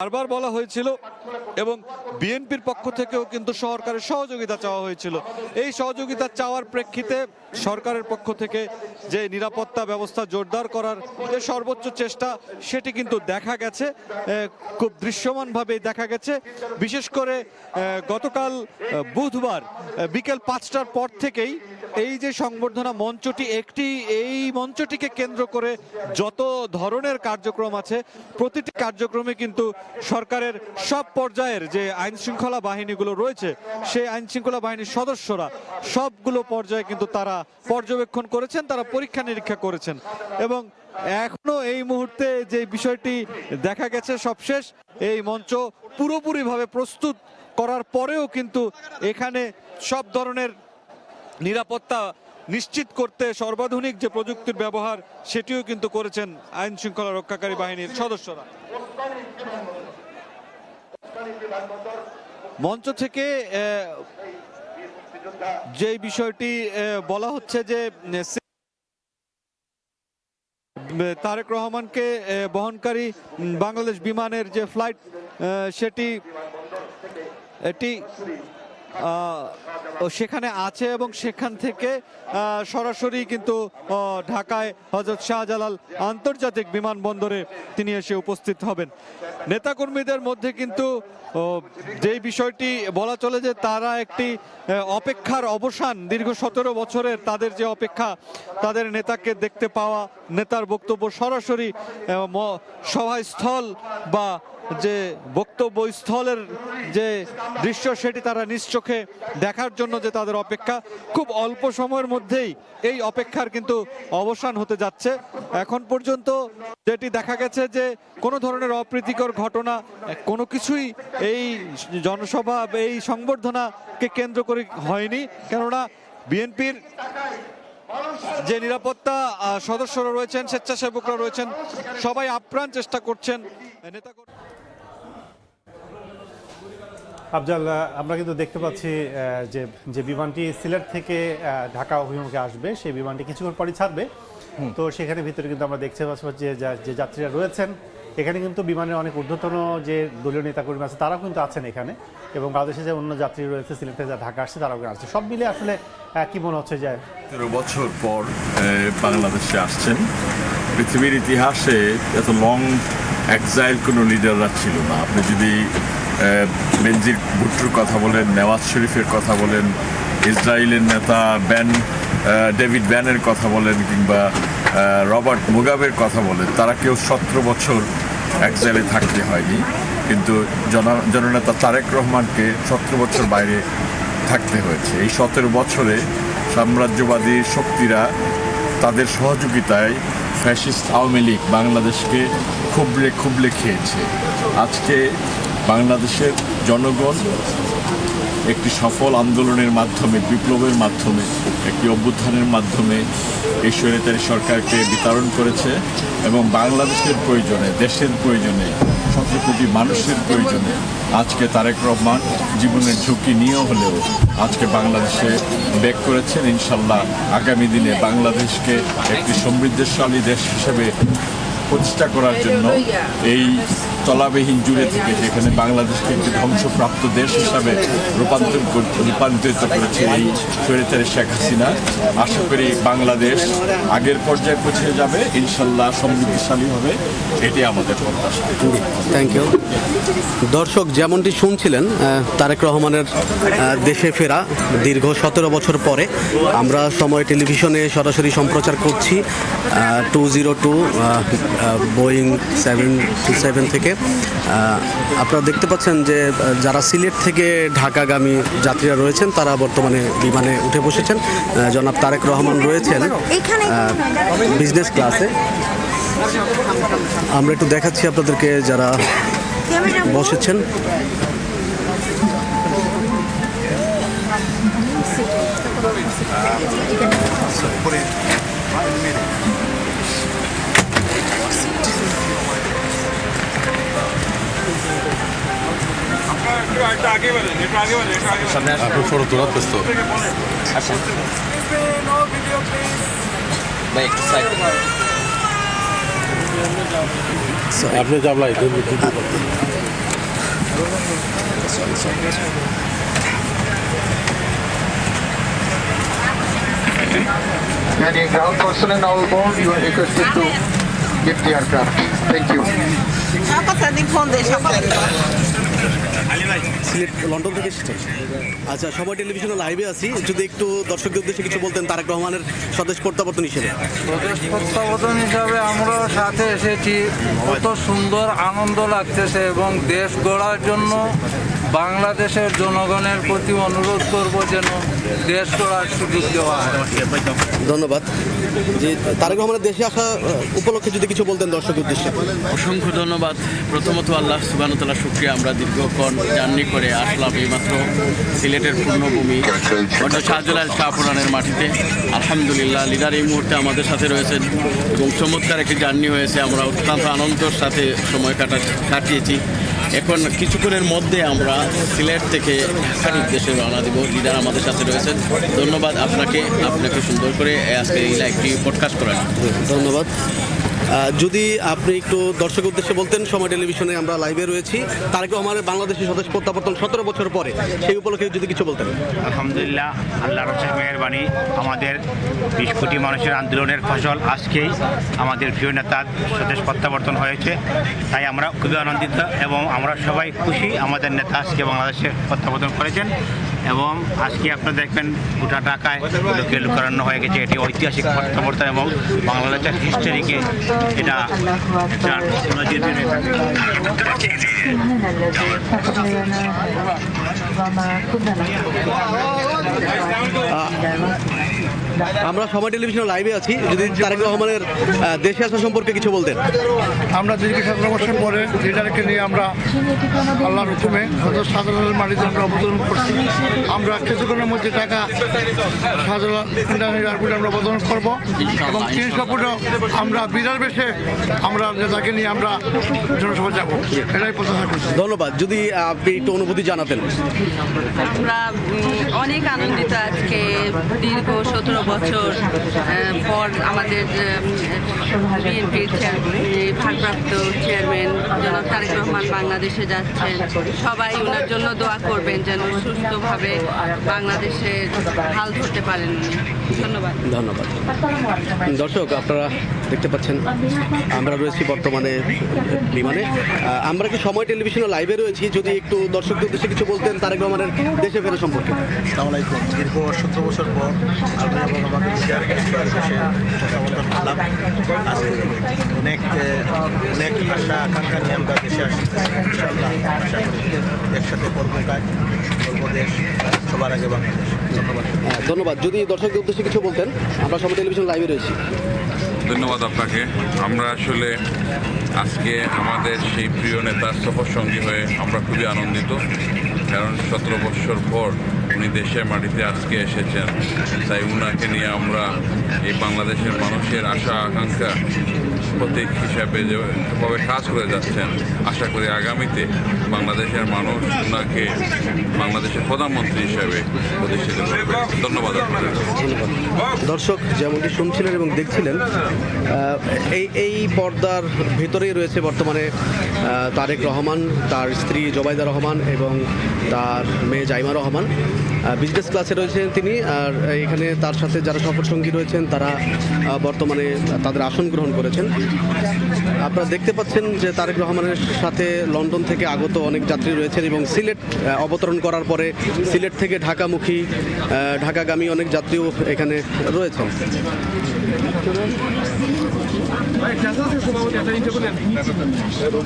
বারবার বলা হয়েছিল এবং বিএনপির পক্ষ থেকেও কিন্তু সরকারের সহযোগিতা চাওয়া হয়েছিল। এই সহযোগিতা চাওয়ার প্রেক্ষিতে সরকারের পক্ষ থেকে যে নিরাপত্তা ব্যবস্থা জোরদার করার যে সর্বোচ্চ চেষ্টা সেটি কিন্তু দেখা গেছে, খুব দৃশ্যমানভাবে দেখা গেছে। বিশেষ করে গতকাল বুধবার বিকেল 5টার পর থেকেই এই যে সংবর্ধনা মঞ্চটি, এই মঞ্চটিকে কেন্দ্র করে যত ধরনের কার্যক্রম আছে প্রতিটি কার্যক্রমে কিন্তু সরকারের সব পর্যায়ের যে আইন শৃঙ্খলা বাহিনীগুলো রয়েছে সেই আইন শৃঙ্খলা বাহিনীর সদস্যরা সবগুলো পর্যায়ে কিন্তু তারা পর্যবেক্ষণ করেছেন, তারা পরীক্ষা নিরীক্ষা করেছেন এবং এখনো এই মুহূর্তে যে বিষয়টি দেখা গেছে সবশেষ এই মঞ্চ পুরোপুরিভাবে প্রস্তুত করার পরেও কিন্তু এখানে সব ধরনের নিরাপত্তা নিশ্চিত করতে সর্বাধুনিক যে প্রযুক্তির ব্যবহার সেটিও কিন্তু করেছেন আইন শৃঙ্খলা রক্ষাকারী বাহিনীর সদস্যরা। মঞ্চ থেকে যে বিষয়টি বলা হচ্ছে যে তারেক রহমানকে বহনকারী বাংলাদেশ বিমানের যে ফ্লাইট এটি সেখানে আছে এবং সেখান থেকে সরাসরি কিন্তু ঢাকায় হযরত শাহজালাল আন্তর্জাতিক বিমানবন্দরে তিনি এসে উপস্থিত হবেন। নেতাকর্মীদের মধ্যে কিন্তু যেই বিষয়টি বলা চলে যে তারা একটি অপেক্ষার অবসান, দীর্ঘ 17 বছরের তাদের যে অপেক্ষা, তাদের নেতাকে দেখতে পাওয়া, নেতার বক্তব্য সরাসরি সভাস্থল বা যে বক্তব্যস্থলের যে দৃশ্য সেটি তারা নিজ চোখে দেখার জন্য যে তাদের অপেক্ষা, খুব অল্প সময়ের মধ্যেই এই অপেক্ষার কিন্তু অবসান হতে যাচ্ছে। এখন পর্যন্ত যেটি দেখা গেছে যে কোনো ধরনের অপ্রীতিকর ঘটনা কোনো কিছুই এই জনসভা এই সংবর্ধনাকে কেন্দ্র করে হয়নি, কেননা বিএনপির যে নিরাপত্তা সদস্যরা রয়েছেন, স্বেচ্ছাসেবকরা রয়েছেন, সবাই আপ্রাণ চেষ্টা করছেন নেতা। আফজাল, আমরা কিন্তু দেখতে পাচ্ছি যে বিমানটি সিলেট থেকে ঢাকা অভিমুখে আসবে সেই বিমানটি কিছুক্ষণ পরই ছাড়বে। তো সেখানে ভিতরে কিন্তু আমরা দেখতে পাচ্ছি যে যাত্রীরা রয়েছেন এখানে কিন্তু বিমানের অনেক ঊর্ধ্বতন যে দলীয় নেতাকর্মী আছে তারাও কিন্তু আছেন এখানে, এবং বাংলাদেশে যে অন্য যাত্রী রয়েছে সিলেট থেকে ঢাকা আসছে তারাও আসছে। সব মিলে আসলে কি মনে হচ্ছে যে 13 বছর পর বাংলাদেশে আসছেন। পৃথিবীর ইতিহাসে এত লং এক্সাইল কোনো লিডাররা ছিল না। আপনি যদি বেনজির ভুট্টোর কথা বলেন, নেওয়াজ শরীফের কথা বলেন, ইসরায়েলের নেতা ডেভিড ব্যানের কথা বলেন, কিংবা রবার্ট মুগাবের কথা বলেন, তারা কেউ 17 বছর এক্সাইলে থাকতে হয়নি। কিন্তু জননেতা তারেক রহমানকে 17 বছর বাইরে থাকতে হয়েছে। এই 17 বছরে সাম্রাজ্যবাদী শক্তিরা তাদের সহযোগিতায় ফ্যাসিস্ট আওয়ামী লীগ বাংলাদেশকে খুবলে খেয়েছে। আজকে বাংলাদেশের জনগণ একটি সফল আন্দোলনের মাধ্যমে, বিপ্লবের মাধ্যমে, একটি অভ্যুত্থানের মাধ্যমে এই স্বৈরাচারী সরকারকে বিতাড়ন করেছে এবং বাংলাদেশের প্রয়োজনে, দেশের প্রয়োজনে, 17 কোটি মানুষের প্রয়োজনে আজকে তারেক রহমান জীবনের ঝুঁকি নিয়ে হলেও আজকে বাংলাদেশে ব্যাক করেছেন। ইনশাল্লাহ আগামী দিনে বাংলাদেশকে একটি সমৃদ্ধশালী দেশ হিসেবে প্রতিষ্ঠা করার জন্য এই তলাবিহীন জুড়ে থেকে যেখানে বাংলাদেশকে একটি ধ্বংসপ্রাপ্ত দেশ হিসাবে রূপান্তরিত করেছে এই স্বৈরাচারী শেখ হাসিনা, আশা করি বাংলাদেশ আগের পর্যায়ে পৌঁছে যাবে, ইনশাল্লাহ সমৃদ্ধশালী হবে, এটি আমাদের প্রত্যাশা। Thank you. দর্শক যেমনটি শুনছিলেন, তারেক রহমানের দেশে ফেরা দীর্ঘ 17 বছর পরে আমরা সময় টেলিভিশনে সরাসরি সম্প্রচার করছি 202 বোয়িং 727 থেকে। আপনারা দেখতে পাচ্ছেন যে যারা সিলেট থেকে ঢাকাগামী যাত্রীরা রয়েছেন তারা বর্তমানে বিমানে উঠে বসেছেন। জনাব তারেক রহমান রয়েছেন বিজনেস ক্লাসে। আমরা একটু দেখাচ্ছি আপনাদেরকে যারা বসেছেন। সামনে আসুন, ফটো তোলার ব্যস্ত আসুন ভাই, একটু সাইড আপনি যাবলাই Any ground personnel now aboard, you are requested to get the aircraft. Thank you. Sylhet London থেকে এসেছেন? আচ্ছা, সময় টেলিভিশনে লাইভে আছি, যদি একটু দর্শকদের উদ্দেশ্যে কিছু বলতেন তারেক রহমানের স্বদেশ প্রত্যাবর্তন হিসেবে। স্বদেশ প্রত্যাবর্তন হিসাবে আমরাও সাথে এসেছি, কত সুন্দর আনন্দ লাগতেছে এবং দেশ গড়ার জন্য বাংলাদেশের জনগণের প্রতি অনুরোধ করব যেন দেশ গড়ার সুযোগ দেওয়া হয়। ধন্যবাদ। যে তারেক রহমানের দেশে আসা উপলক্ষে যদি কিছু বলতেন দর্শকের উদ্দেশ্যে। অসংখ্য ধন্যবাদ। প্রথমত আল্লাহ সুবহানাহু ওয়া তাআলার শুকরিয়া, আমরা দীর্ঘক্ষণ জার্নি করে আসলাম এইমাত্র সিলেটের পূর্ণভূমি ডক্টর শাহজালাল শাহপুরানের মাটিতে। আলহামদুলিল্লাহ, লিডার এই মুহূর্তে আমাদের সাথে রয়েছেন এবং চমৎকার একটি জার্নি হয়েছে। আমরা অত্যন্ত আনন্দের সাথে সময় কাটিয়েছি। এখন কিছুক্ষণের মধ্যে আমরা সিলেট থেকে ঢাকার উদ্দেশ্যে রওনা দেব। লিডার আমাদের সাথে রয়েছেন। ধন্যবাদ আপনাকে সুন্দর করে আজকে এই লাইভটি পডকাস্ট করার। ধন্যবাদ। যদি আপনি একটু দর্শকের উদ্দেশ্যে বলতেন, সময় টেলিভিশনে আমরা লাইভে রয়েছি, তারেক রহমানের বাংলাদেশের স্বদেশ প্রত্যাবর্তন 17 বছর পরে, সেই উপলক্ষে যদি কিছু বলতেন। আলহামদুলিল্লাহ, আল্লাহর অশেষ মেহেরবানি, আমাদের 20 কোটি মানুষের আন্দোলনের ফসল আজকেই আমাদের প্রিয় নেতার স্বদেশ প্রত্যাবর্তন হয়েছে। তাই আমরা খুবই আনন্দিত এবং আমরা সবাই খুশি আমাদের নেতা আজকে বাংলাদেশে প্রত্যাবর্তন করেছেন। এবং আজকে আপনারা দেখবেন গোটা ঢাকায় লোকে লোকারণ্য হয়ে গেছে। এটি ঐতিহাসিক প্রত্যাবর্তন এবং বাংলাদেশের হিস্টোরিকে এটা একটা নজির তৈরি থাকে। আমরা সময় টেলিভিশনে লাইভে আছি, যদি তারেক রহমানের দেশে আসা সম্পর্কে কিছু বলতেন। আমরা দীর্ঘ 17 বছর পরে লিডারকে নিয়ে আমরা আল্লাহর হুকুমে শাহজালালের মাটিতে আমরা অবতরণ করছি। আমরা কিছুক্ষণের মধ্যে ঢাকা শাহজালাল ইন্টারন্যাশনাল এয়ারপোর্টে আমরা অবতরণ করবো এবং 300 ফুটও আমরা বিরাট বেশে আমরা নেতাকে নিয়ে আমরা জনসভা যাবো, এটাই প্রত্যাশা করছি। ধন্যবাদ। যদি আপনি একটু অনুভূতি জানাতেন। আমরা অনেক আনন্দিত আজকে দীর্ঘ 17 বছর পর আমাদের বিএনপির ভারপ্রাপ্ত চেয়ারম্যান জনাব তারেক রহমান বাংলাদেশে যাচ্ছেন। সবাই ওনার জন্য দোয়া করবেন যেন সুস্থভাবে বাংলাদেশের হাল ধরতে পারেন। ধন্যবাদ। ধন্যবাদ। দর্শক, আপনারা দেখতে পাচ্ছেন আমরা রয়েছি বর্তমানে বিমানে। আমরা কি সময় টেলিভিশনে লাইভে রয়েছি, যদি একটু দর্শকদের উদ্দেশ্যে কিছু বলতেন তারেক রহমানের দেশে ফেরা সম্পর্কে। আসসালামু আলাইকুম। দীর্ঘ 17 বছর পর আজকে অনেক আশা আকাঙ্ক্ষা নিয়ে আমরা দেশে আসছি। ইনশাআল্লাহ আশা করি একসাথে করবো কাজ, করবো দেশ সবার আগে বাংলাদেশ। ধন্যবাদ। ধন্যবাদ। যদি দর্শকদের উদ্দেশ্যে কিছু বলতেন, আমরা সময় টেলিভিশন লাইভে রয়েছি। ধন্যবাদ আপনাকে। আমরা আসলে আজকে আমাদের সেই প্রিয় নেতার সফর সঙ্গী হয়ে আমরা খুবই আনন্দিত, কারণ 17 বছর পর উনি দেশের মাটিতে আজকে এসেছেন। তাই উনাকে নিয়ে আমরা এই বাংলাদেশের মানুষের আশা আকাঙ্ক্ষা প্রতীক হিসাবে যেভাবে কাজ করে যাচ্ছেন, আশা করি আগামীতে বাংলাদেশের মানুষ উনাকে বাংলাদেশের প্রধানমন্ত্রী হিসাবে প্রতিষ্ঠিত করবে। ধন্যবাদ আপনাদের। দর্শক, যেমনটি শুনছিলেন এবং দেখছিলেন, এই পর্দার ভেতরেই রয়েছে বর্তমানে তারেক রহমান, তার স্ত্রী জোবাইদা রহমান এবং তার মেয়ে জাইমা রহমান। বিজনেস ক্লাসে রয়েছেন তিনি, আর এখানে তার সাথে যারা সফরসঙ্গী রয়েছেন তারা বর্তমানে তাদের আসন গ্রহণ করেছেন। আপনারা দেখতে পাচ্ছেন যে তারেক রহমানের সাথে লন্ডন থেকে আগত অনেক যাত্রী রয়েছেন এবং সিলেট অবতরণ করার পরে সিলেট থেকে ঢাকামুখী ঢাকাগামী অনেক যাত্রীও এখানে রয়েছেন।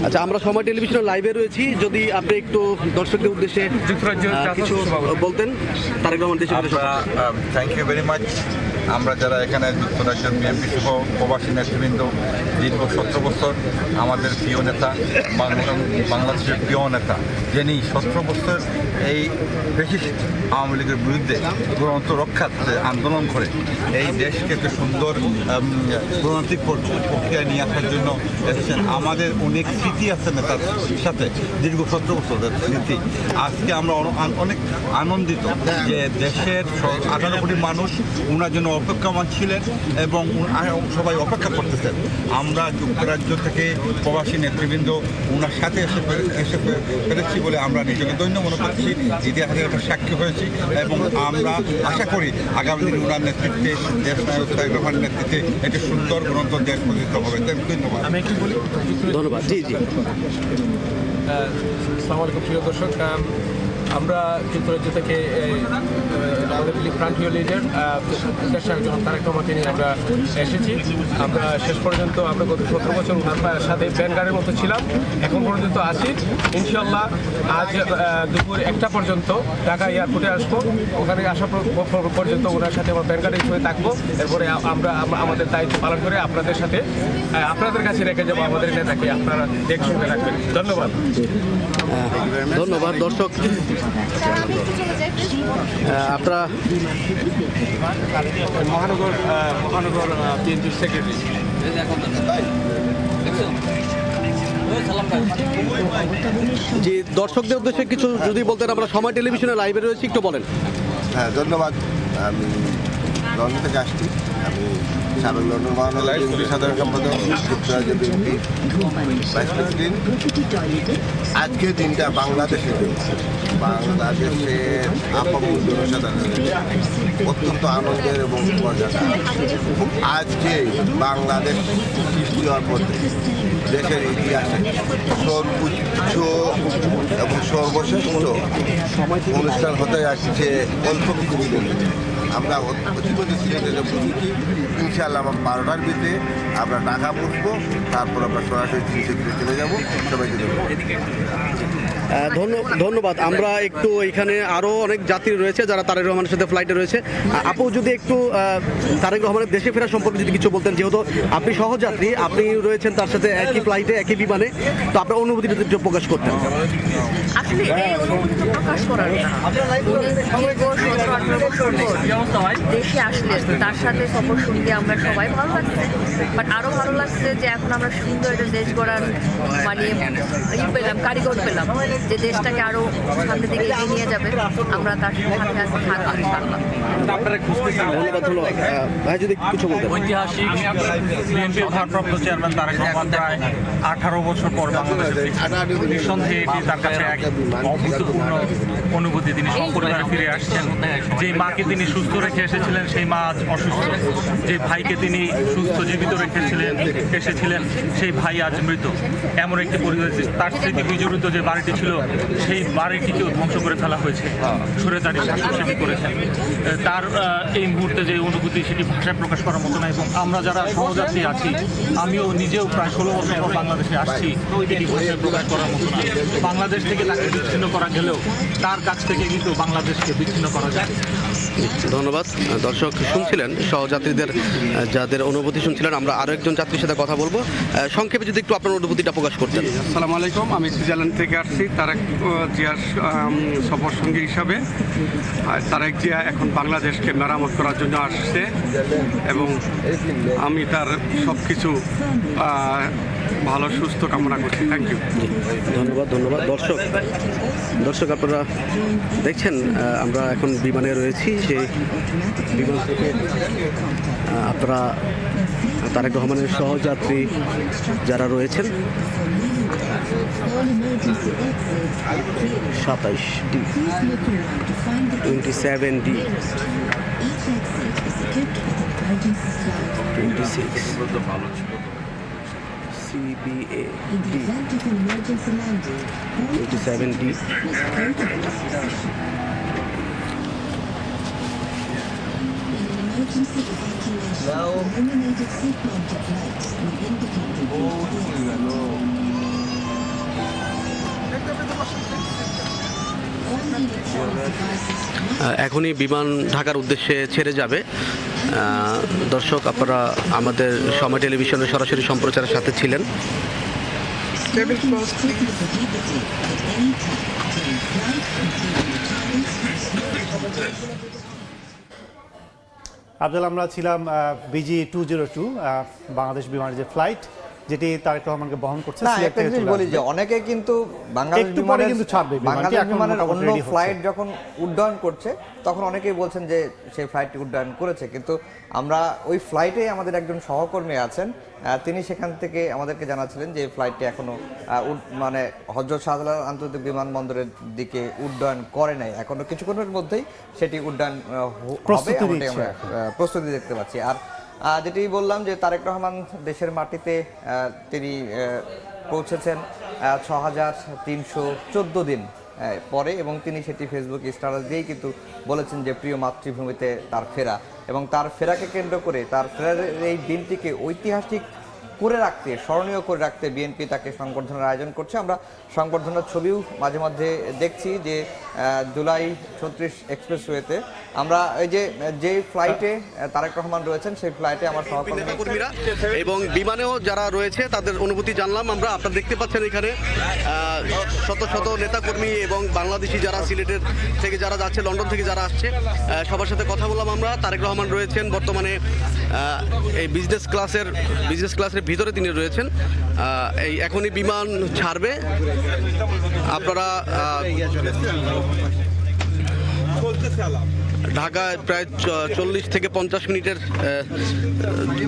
আচ্ছা, আমরা সময় টেলিভিশনের লাইভে রয়েছি, যদি আপনি একটু দর্শকদের উদ্দেশ্যে কিছু বলতেন তারেক রহমান দেশে। Thank you very much. আমরা যারা এখানে যুক্তরাজ্যের বিএনপি সহ প্রবাসী নেতৃবৃন্দ, দীর্ঘ 17 বছর আমাদের প্রিয় নেতা, বাংলাদেশের প্রিয় নেতা, যিনি 17 বছর এই ফ্যাসিস্ট আওয়ামী লীগের বিরুদ্ধে গণতন্ত্র রক্ষার্থে আন্দোলন করে এই দেশকে একটা সুন্দর গণতান্ত্রিক প্রক্রিয়া নিয়ে আসার জন্য এসেছেন। আমাদের অনেক স্মৃতি আছে নেতার সাথে, দীর্ঘ 17 বছরের স্মৃতি। আজকে আমরা অনেক আনন্দিত যে দেশের 18 কোটি মানুষ ওনার জন্য অপেক্ষমান ছিলেন এবং সবাই অপেক্ষা করতেছেন। আমরা যুক্তরাজ্য থেকে প্রবাসী নেতৃবৃন্দ ওনার সাথে এসে পেরেছি বলে আমরা নিজেকে ধন্য মনে করছি, ইতিহাসের একটা সাক্ষী হয়েছি এবং আমরা আশা করি আগামী দিন ওনার নেতৃত্বে দেশ নায়ক তারেক রহমানের নেতৃত্বে একটি সুন্দর গ্রন্থ দেশ প্রতিষ্ঠিত হবে। ধন্যবাদ। আমি একটু বলি। ধন্যবাদ। জি জি। আসসালামু আলাইকুম প্রিয় দর্শক, আমরা যুক্তরাজ্য থেকে আমাদের প্রান্তীয় লিডার দেশ নায়ক জনাব তারেক রহমান তিনি আমরা এসেছি। আমরা শেষ পর্যন্ত আমরা গত 17 বছর ওনার সাথে ব্যানগার্ডের মতো ছিলাম, এখন পর্যন্ত আছি। ইনশাল্লাহ আজ দুপুর 1টা পর্যন্ত ঢাকা এয়ারপোর্টে আসবো, ওখানে আসা পর্যন্ত ওনার সাথে আমরা ব্যানগার্ডের হিসেবে থাকবো। এরপরে আমরা আমাদের দায়িত্ব পালন করে আপনাদের সাথে আপনাদের কাছে রেখে যাবো আমাদের নেতাকে, আপনারা দেখে রাখবেন। ধন্যবাদ। ধন্যবাদ। দর্শক আপনারা মহানগর বিএনপির সেক্রেটারি। জি, দর্শকদের উদ্দেশ্যে কিছু যদি বলতেন, আমরা সময় টেলিভিশনে লাইভে রয়েছি, একটু বলেন। হ্যাঁ, ধন্যবাদ। আমি লন্ডন থেকে আসছি। আমি সাবেক লন্ডন মহানগর বিএনপির সাধারণ সম্পাদক, যুক্তরাজ্য বিএনপি ভাইস প্রেসিডেন্ট। আজকের দিনটা বাংলাদেশের আপামর জনসাধারণের অত্যন্ত আনন্দের এবং মজাদার। আজকে বাংলাদেশ সৃষ্টি হওয়ার পর দেশের ইতিহাসে সর্বোচ্চ এবং সর্বশ্রেষ্ঠ অনুষ্ঠান হতে যাচ্ছে অল্প কিছু দিনের। আমরা অতিপতি সিলেটের বুঝেছি, ইনশাআল্লাহ আমার 12টার ভিতরে আমরা ঢাকা বসবো, তারপর আমরা সরাসরি সিলেটে চলে যাবো। সবাইকে ধন্যবাদ। আমরা একটু এখানে আরও অনেক যাত্রী রয়েছে যারা তারেক রহমানের সাথে ফ্লাইটে রয়েছে। আপু যদি একটু তারেক রহমানের দেশে ফেরা সম্পর্কে যদি কিছু বলতেন, যেহেতু আপনি সহযাত্রী, আপনি রয়েছেন তার সাথে একই ফ্লাইটে একই বিমানে, তো আপনার অনুভূতিটা একটু প্রকাশ করতেন। আসলে এই অনুভূতি তো প্রকাশ করার না, দেশে আসলে তার সাথে খবর শুনতে আমরা সবাই ভালো লাগছে, বাট আরো ভালো লাগছে যে এখন আমরা সুন্দর একটা দেশ গড়ার মানে পেলাম, কারিগর পেলাম, যে দেশটাকে আরো সামনের দিকে এগিয়ে নিয়ে যাবে। আমরা তার সাথে থাকবো ইনশাআল্লাহ। ধন্যবাদ। ভাই যদি কিছু বলতেন। ঐতিহাসিক বিএনপির ভারপ্রাপ্ত চেয়ারম্যান তারেক রহমান প্রায় 18 বছর পর বাংলাদেশে নিঃসন্দেহে এটি তার কাছে এক অভূতপূর্ণ অনুভূতি। তিনি সপরিবারে ফিরে আসছেন। যে মাকে তিনি সুস্থ রেখে এসেছিলেন সেই মা আজ অসুস্থ, যে ভাইকে তিনি সুস্থ জীবিত এসেছিলেন সেই ভাই আজ মৃত। এমন একটি পরিবেশ, তার স্মৃতি বিজড়িত যে বাড়িটি ছিল সেই বাড়িটিকেও ধ্বংস করে ফেলা হয়েছে, স্বৈরাচারী শাসক সেটি করেছেন। তার এই মুহূর্তে যে অনুভূতি সেটি ভাষায় প্রকাশ করার মতো না। এবং আমরা যারা সহযাত্রী আছি, আমিও নিজেও প্রায় 16 বছর পর বাংলাদেশে আসছি, এটি ভাষায় প্রকাশ করার মতো না। বাংলাদেশ থেকে তাকে বিচ্ছিন্ন করা গেলেও তার কাছ থেকে কিন্তু বাংলাদেশকে বিচ্ছিন্ন করা যায়। ধন্যবাদ। দর্শক শুনছিলেন সহযাত্রীদের যাদের অনুভূতি শুনছিলেন। আমরা আরও একজন যাত্রীর সাথে কথা বলবো। সংক্ষেপে যদি একটু আপনার অনুভূতিটা প্রকাশ করতেন। আসসালামু আলাইকুম, আমি সুইজারল্যান্ড থেকে আসছি তারেক জিয়ার সফর সঙ্গী হিসাবে। তারেক জিয়া এখন বাংলাদেশকে মেরামত করার জন্য আসছে এবং আমি তার সব কিছু ভালো সুস্থ কামনা করছি। Thank you. ধন্যবাদ। দর্শক আপনারা দেখছেন আমরা এখন বিমানে রয়েছি। সেই বিমান থেকে আপনারা তারেক রহমানের সহযাত্রী যারা রয়েছেন 27D 27D 26 CBA D 27D এখনই বিমান ঢাকার উদ্দেশ্যে ছেড়ে যাবে। দর্শক আপনারা আমাদের সময় টেলিভিশনের সরাসরি সম্প্রচারের সাথে ছিলেন। আফজাল, আমরা ছিলাম BG 202 বাংলাদেশ বিমানের যে ফ্লাইট, যেটি তারেক রহমানকে বহন করছে না, সিলেট একটা থেকে জিনিস চলে বলি আসবে। যে অনেকে কিন্তু বাংলাদেশ একটু পরে কিন্তু ছাড়বে বিমানটি, বাংলাদেশ এখন বিমানের মোটামুটি অন্য ready হচ্ছে। ফ্লাইট যখন উড্ডয়ন করছে তখন অনেকেই বলছেন যে সেই ফ্লাইটটি উড্ডয়ন করেছে, কিন্তু আমরা ওই ফ্লাইটে আমাদের একজন সহকর্মী আছেন, তিনি সেখান থেকে আমাদেরকে জানাচ্ছিলেন যে এই ফ্লাইটটি এখনো মানে হযরত শাহজালাল আন্তর্জাতিক বিমানবন্দরের দিকে উড্ডয়ন করে নাই, এখনো কিছুক্ষণের মধ্যেই সেটি উড্ডয়ন হবে, এমনটাই আমরা প্রস্তুতি দেখতে পাচ্ছি। আর যেটি বললাম যে তারেক রহমান দেশের মাটিতে তিনি পৌঁছেছেন ৬,৩১৪ দিন পরে, এবং তিনি সেটি ফেসবুক স্ট্যাটাস দিয়েই কিন্তু বলেছেন যে প্রিয় মাতৃভূমিতে তার ফেরা, এবং তার ফেরাকে কেন্দ্র করে তার ফেরার এই দিনটিকে ঐতিহাসিক করে রাখতে, স্মরণীয় করে রাখতে বিএনপি তাকে সংবর্ধনার আয়োজন করছে। আমরা সংবর্ধনার ছবিও মাঝে মাঝে দেখছি যে জুলাই ৩৬ এক্সপ্রেসওয়েতে আমরা এই যে ফ্লাইটে তারেক রহমান রয়েছেন সেই ফ্লাইটে আমার নেতাকর্মীরা এবং বিমানেও যারা রয়েছে তাদের অনুভূতি জানলাম আমরা। আপনারা দেখতে পাচ্ছেন এখানে শত শত নেতাকর্মী এবং বাংলাদেশি যারা সিলেটের থেকে যারা যাচ্ছে, লন্ডন থেকে যারা আসছে, সবার সাথে কথা বললাম আমরা। তারেক রহমান রয়েছেন বর্তমানে এই বিজনেস ক্লাসের ভিতরে তিনি রয়েছেন। এই এখনই বিমান ছাড়বে। আপনারা ঢাকায় প্রায় 40 থেকে 50 মিনিটের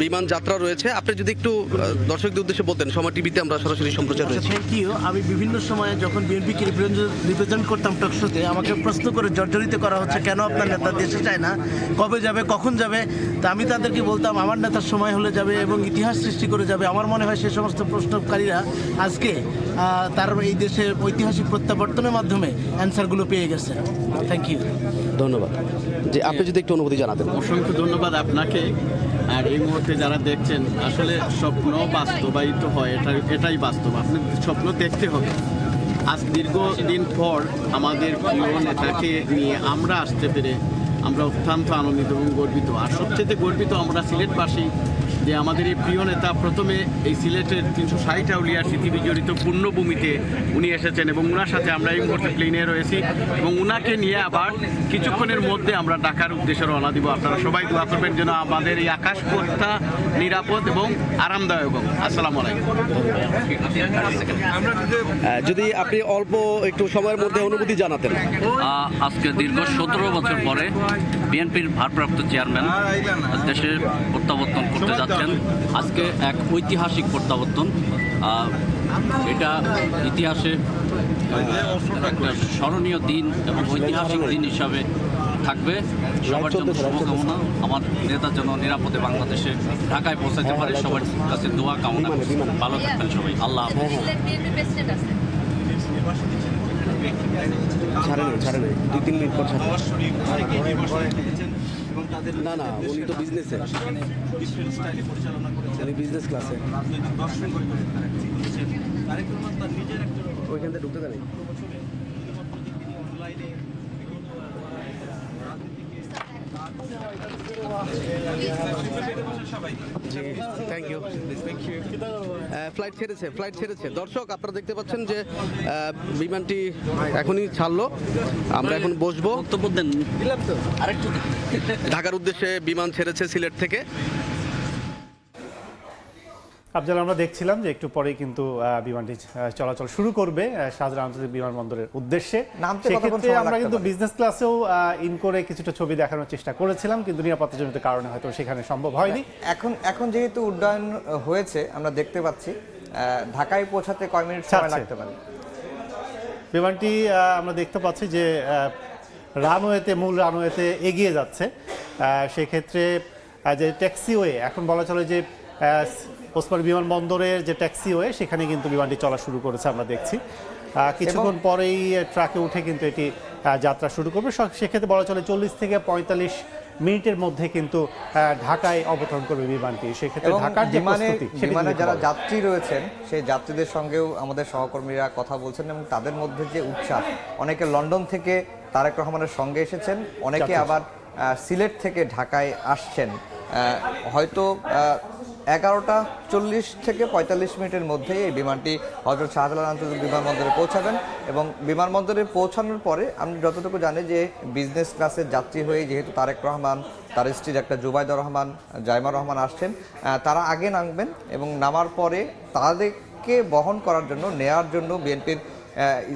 বিমান যাত্রা রয়েছে। আপনি যদি একটু দর্শকদের উদ্দেশ্যে বলতেন, সময় টিভিতে আমরা সরাসরি সম্প্রচার রয়েছে। Thank you. আমি বিভিন্ন সময়ে যখন বিএনপিকে রিপ্রেজেন্ট করতাম টকশোতে, আমাকে প্রশ্ন করে জর্জরিত করা হচ্ছে কেন আপনার নেতা দেশে চায় না, কবে যাবে, কখন যাবে। তা আমি তাদেরকে বলতাম আমার নেতার সময় হলে যাবে এবং ইতিহাস সৃষ্টি করে যাবে। আমার মনে হয় সেই সমস্ত প্রশ্নকারীরা আজকে তার এই দেশে ঐতিহাসিক প্রত্যাবর্তনের মাধ্যমে অ্যান্সারগুলো পেয়ে গেছে। থ্যাংক ইউ, ধন্যবাদ। যে আপনি যদি একটু অনুমতি জানাতেন। অসংখ্য ধন্যবাদ আপনাকে। আর এই মুহূর্তে যারা দেখছেন, আসলে স্বপ্ন বাস্তবায়িত হয়, এটাই বাস্তব। আপনি স্বপ্ন দেখতে হবে। আজ দীর্ঘদিন পর আমাদের প্রিয় নেতাকে নিয়ে আমরা আসতে পেরে আমরা অত্যন্ত আনন্দিত এবং গর্বিত। আর সবচেয়ে গর্বিত আমরা সিলেটবাসী যে আমাদের এই প্রিয় নেতা প্রথমে এই সিলেটের 360 আউলিয়ার স্মৃতিবিজড়িত পূর্ণভূমিতে উনি এসেছেন, এবং ওনার সাথে আমরা এই মুহূর্তে প্লেনে রয়েছি, এবং ওনাকে নিয়ে আবার কিছুক্ষণের মধ্যে আমরা ঢাকার উদ্দেশ্যে রওনা দিব। আপনারা সবাই দোয়া করবেন যেন আমাদের এই আকাশপথটা নিরাপদ এবং আরামদায়ক হোক। আসসালামু আলাইকুম। যদি আপনি অল্প একটু সময়ের মধ্যে অনুভূতি জানাতেন। আজকে দীর্ঘ 17 বছর পরে বিএনপির ভারপ্রাপ্ত চেয়ারম্যান দেশে প্রত্যাবর্তন করতে যাচ্ছেন। আজকে এক ঐতিহাসিক প্রত্যাবর্তন, এটা ইতিহাসে একটা স্মরণীয় দিন এবং ঐতিহাসিক দিন হিসাবে থাকবে। সবার জন্য শুভকামনা। আমার নেতা যেন নিরাপদে বাংলাদেশে ঢাকায় পৌঁছাতে পারে, সবার কাছে দোয়া কামনা। ভালো থাকবেন সবাই। আল্লাহ হাফেজ। ছাড়ে নেই 2-3 মিনিট পর ছাড়ে। না না, উনি তো বিজনেসে, বিজনেস ক্লাসে ওইখান থেকে ঢুকতে দেয়। Thank you. ফ্লাইট ছেড়েছে। দর্শক আপনারা দেখতে পাচ্ছেন যে বিমানটি এখনই ছাড়লো। আমরা এখন বসবো। ঢাকার উদ্দেশ্যে বিমান ছেড়েছে সিলেট থেকে। আফজাল, আমরা দেখছিলাম যে একটু পরেই কিন্তু বিমানটি চলাচল শুরু করবে শাহজালাল আন্তর্জাতিক বিমানবন্দরের উদ্দেশ্যে। সেক্ষেত্রে আমরা কিন্তু বিজনেস ক্লাসেও ইন করে কিছুটা ছবি দেখানোর চেষ্টা করেছিলাম, কিন্তু নিরাপত্তাজনিত কারণে হয়তো সেখানে সম্ভব হয়নি। এখন যেহেতু উড্ডয়ন হয়েছে, আমরা দেখতে পাচ্ছি ঢাকায় পৌঁছাতে কয় মিনিট সময় লাগতে পারে। বিমানটি আমরা দেখতে পাচ্ছি যে মূল রানওয়েতে এগিয়ে যাচ্ছে। সেক্ষেত্রে যে ট্যাক্সিওয়ে, এখন বলা চলে যে ওসমানী বিমানবন্দরের যে ট্যাক্সিওয়ে, সেখানে কিন্তু বিমানটি চলা শুরু করেছে আমরা দেখছি। কিছুক্ষণ পরেই ট্রাকে উঠে কিন্তু এটি যাত্রা শুরু করবে। সেক্ষেত্রে বলা চলে 40 থেকে 45 মিনিটের মধ্যে কিন্তু ঢাকায় অবতরণ করবে বিমানটি। সেক্ষেত্রে ঢাকার যে প্রস্তুতি, বিমানে যারা যাত্রী রয়েছেন সেই যাত্রীদের সঙ্গেও আমাদের সহকর্মীরা কথা বলছেন, এবং তাদের মধ্যে যে উৎসাহ, অনেকে লন্ডন থেকে তারেক রহমানের সঙ্গে এসেছেন, অনেকে আবার সিলেট থেকে ঢাকায় আসছেন। হয়তো 11:40 থেকে 45 মিনিটের মধ্যে এই বিমানটি হযরত শাহজালাল আন্তর্জাতিক বিমানবন্দরে পৌঁছাবেন এবং বিমানবন্দরে পৌঁছানোর পরে আমি যতটুকু জানি যে বিজনেস ক্লাসের যাত্রী হয়ে যেহেতু তারেক রহমান, তার স্ত্রীর একটা জুবাইদা রহমান, জাইমা রহমান আসছেন, তারা আগে নামবেন এবং নামার পরে তাদেরকে বহন করার জন্য নেয়ার জন্য বিএনপির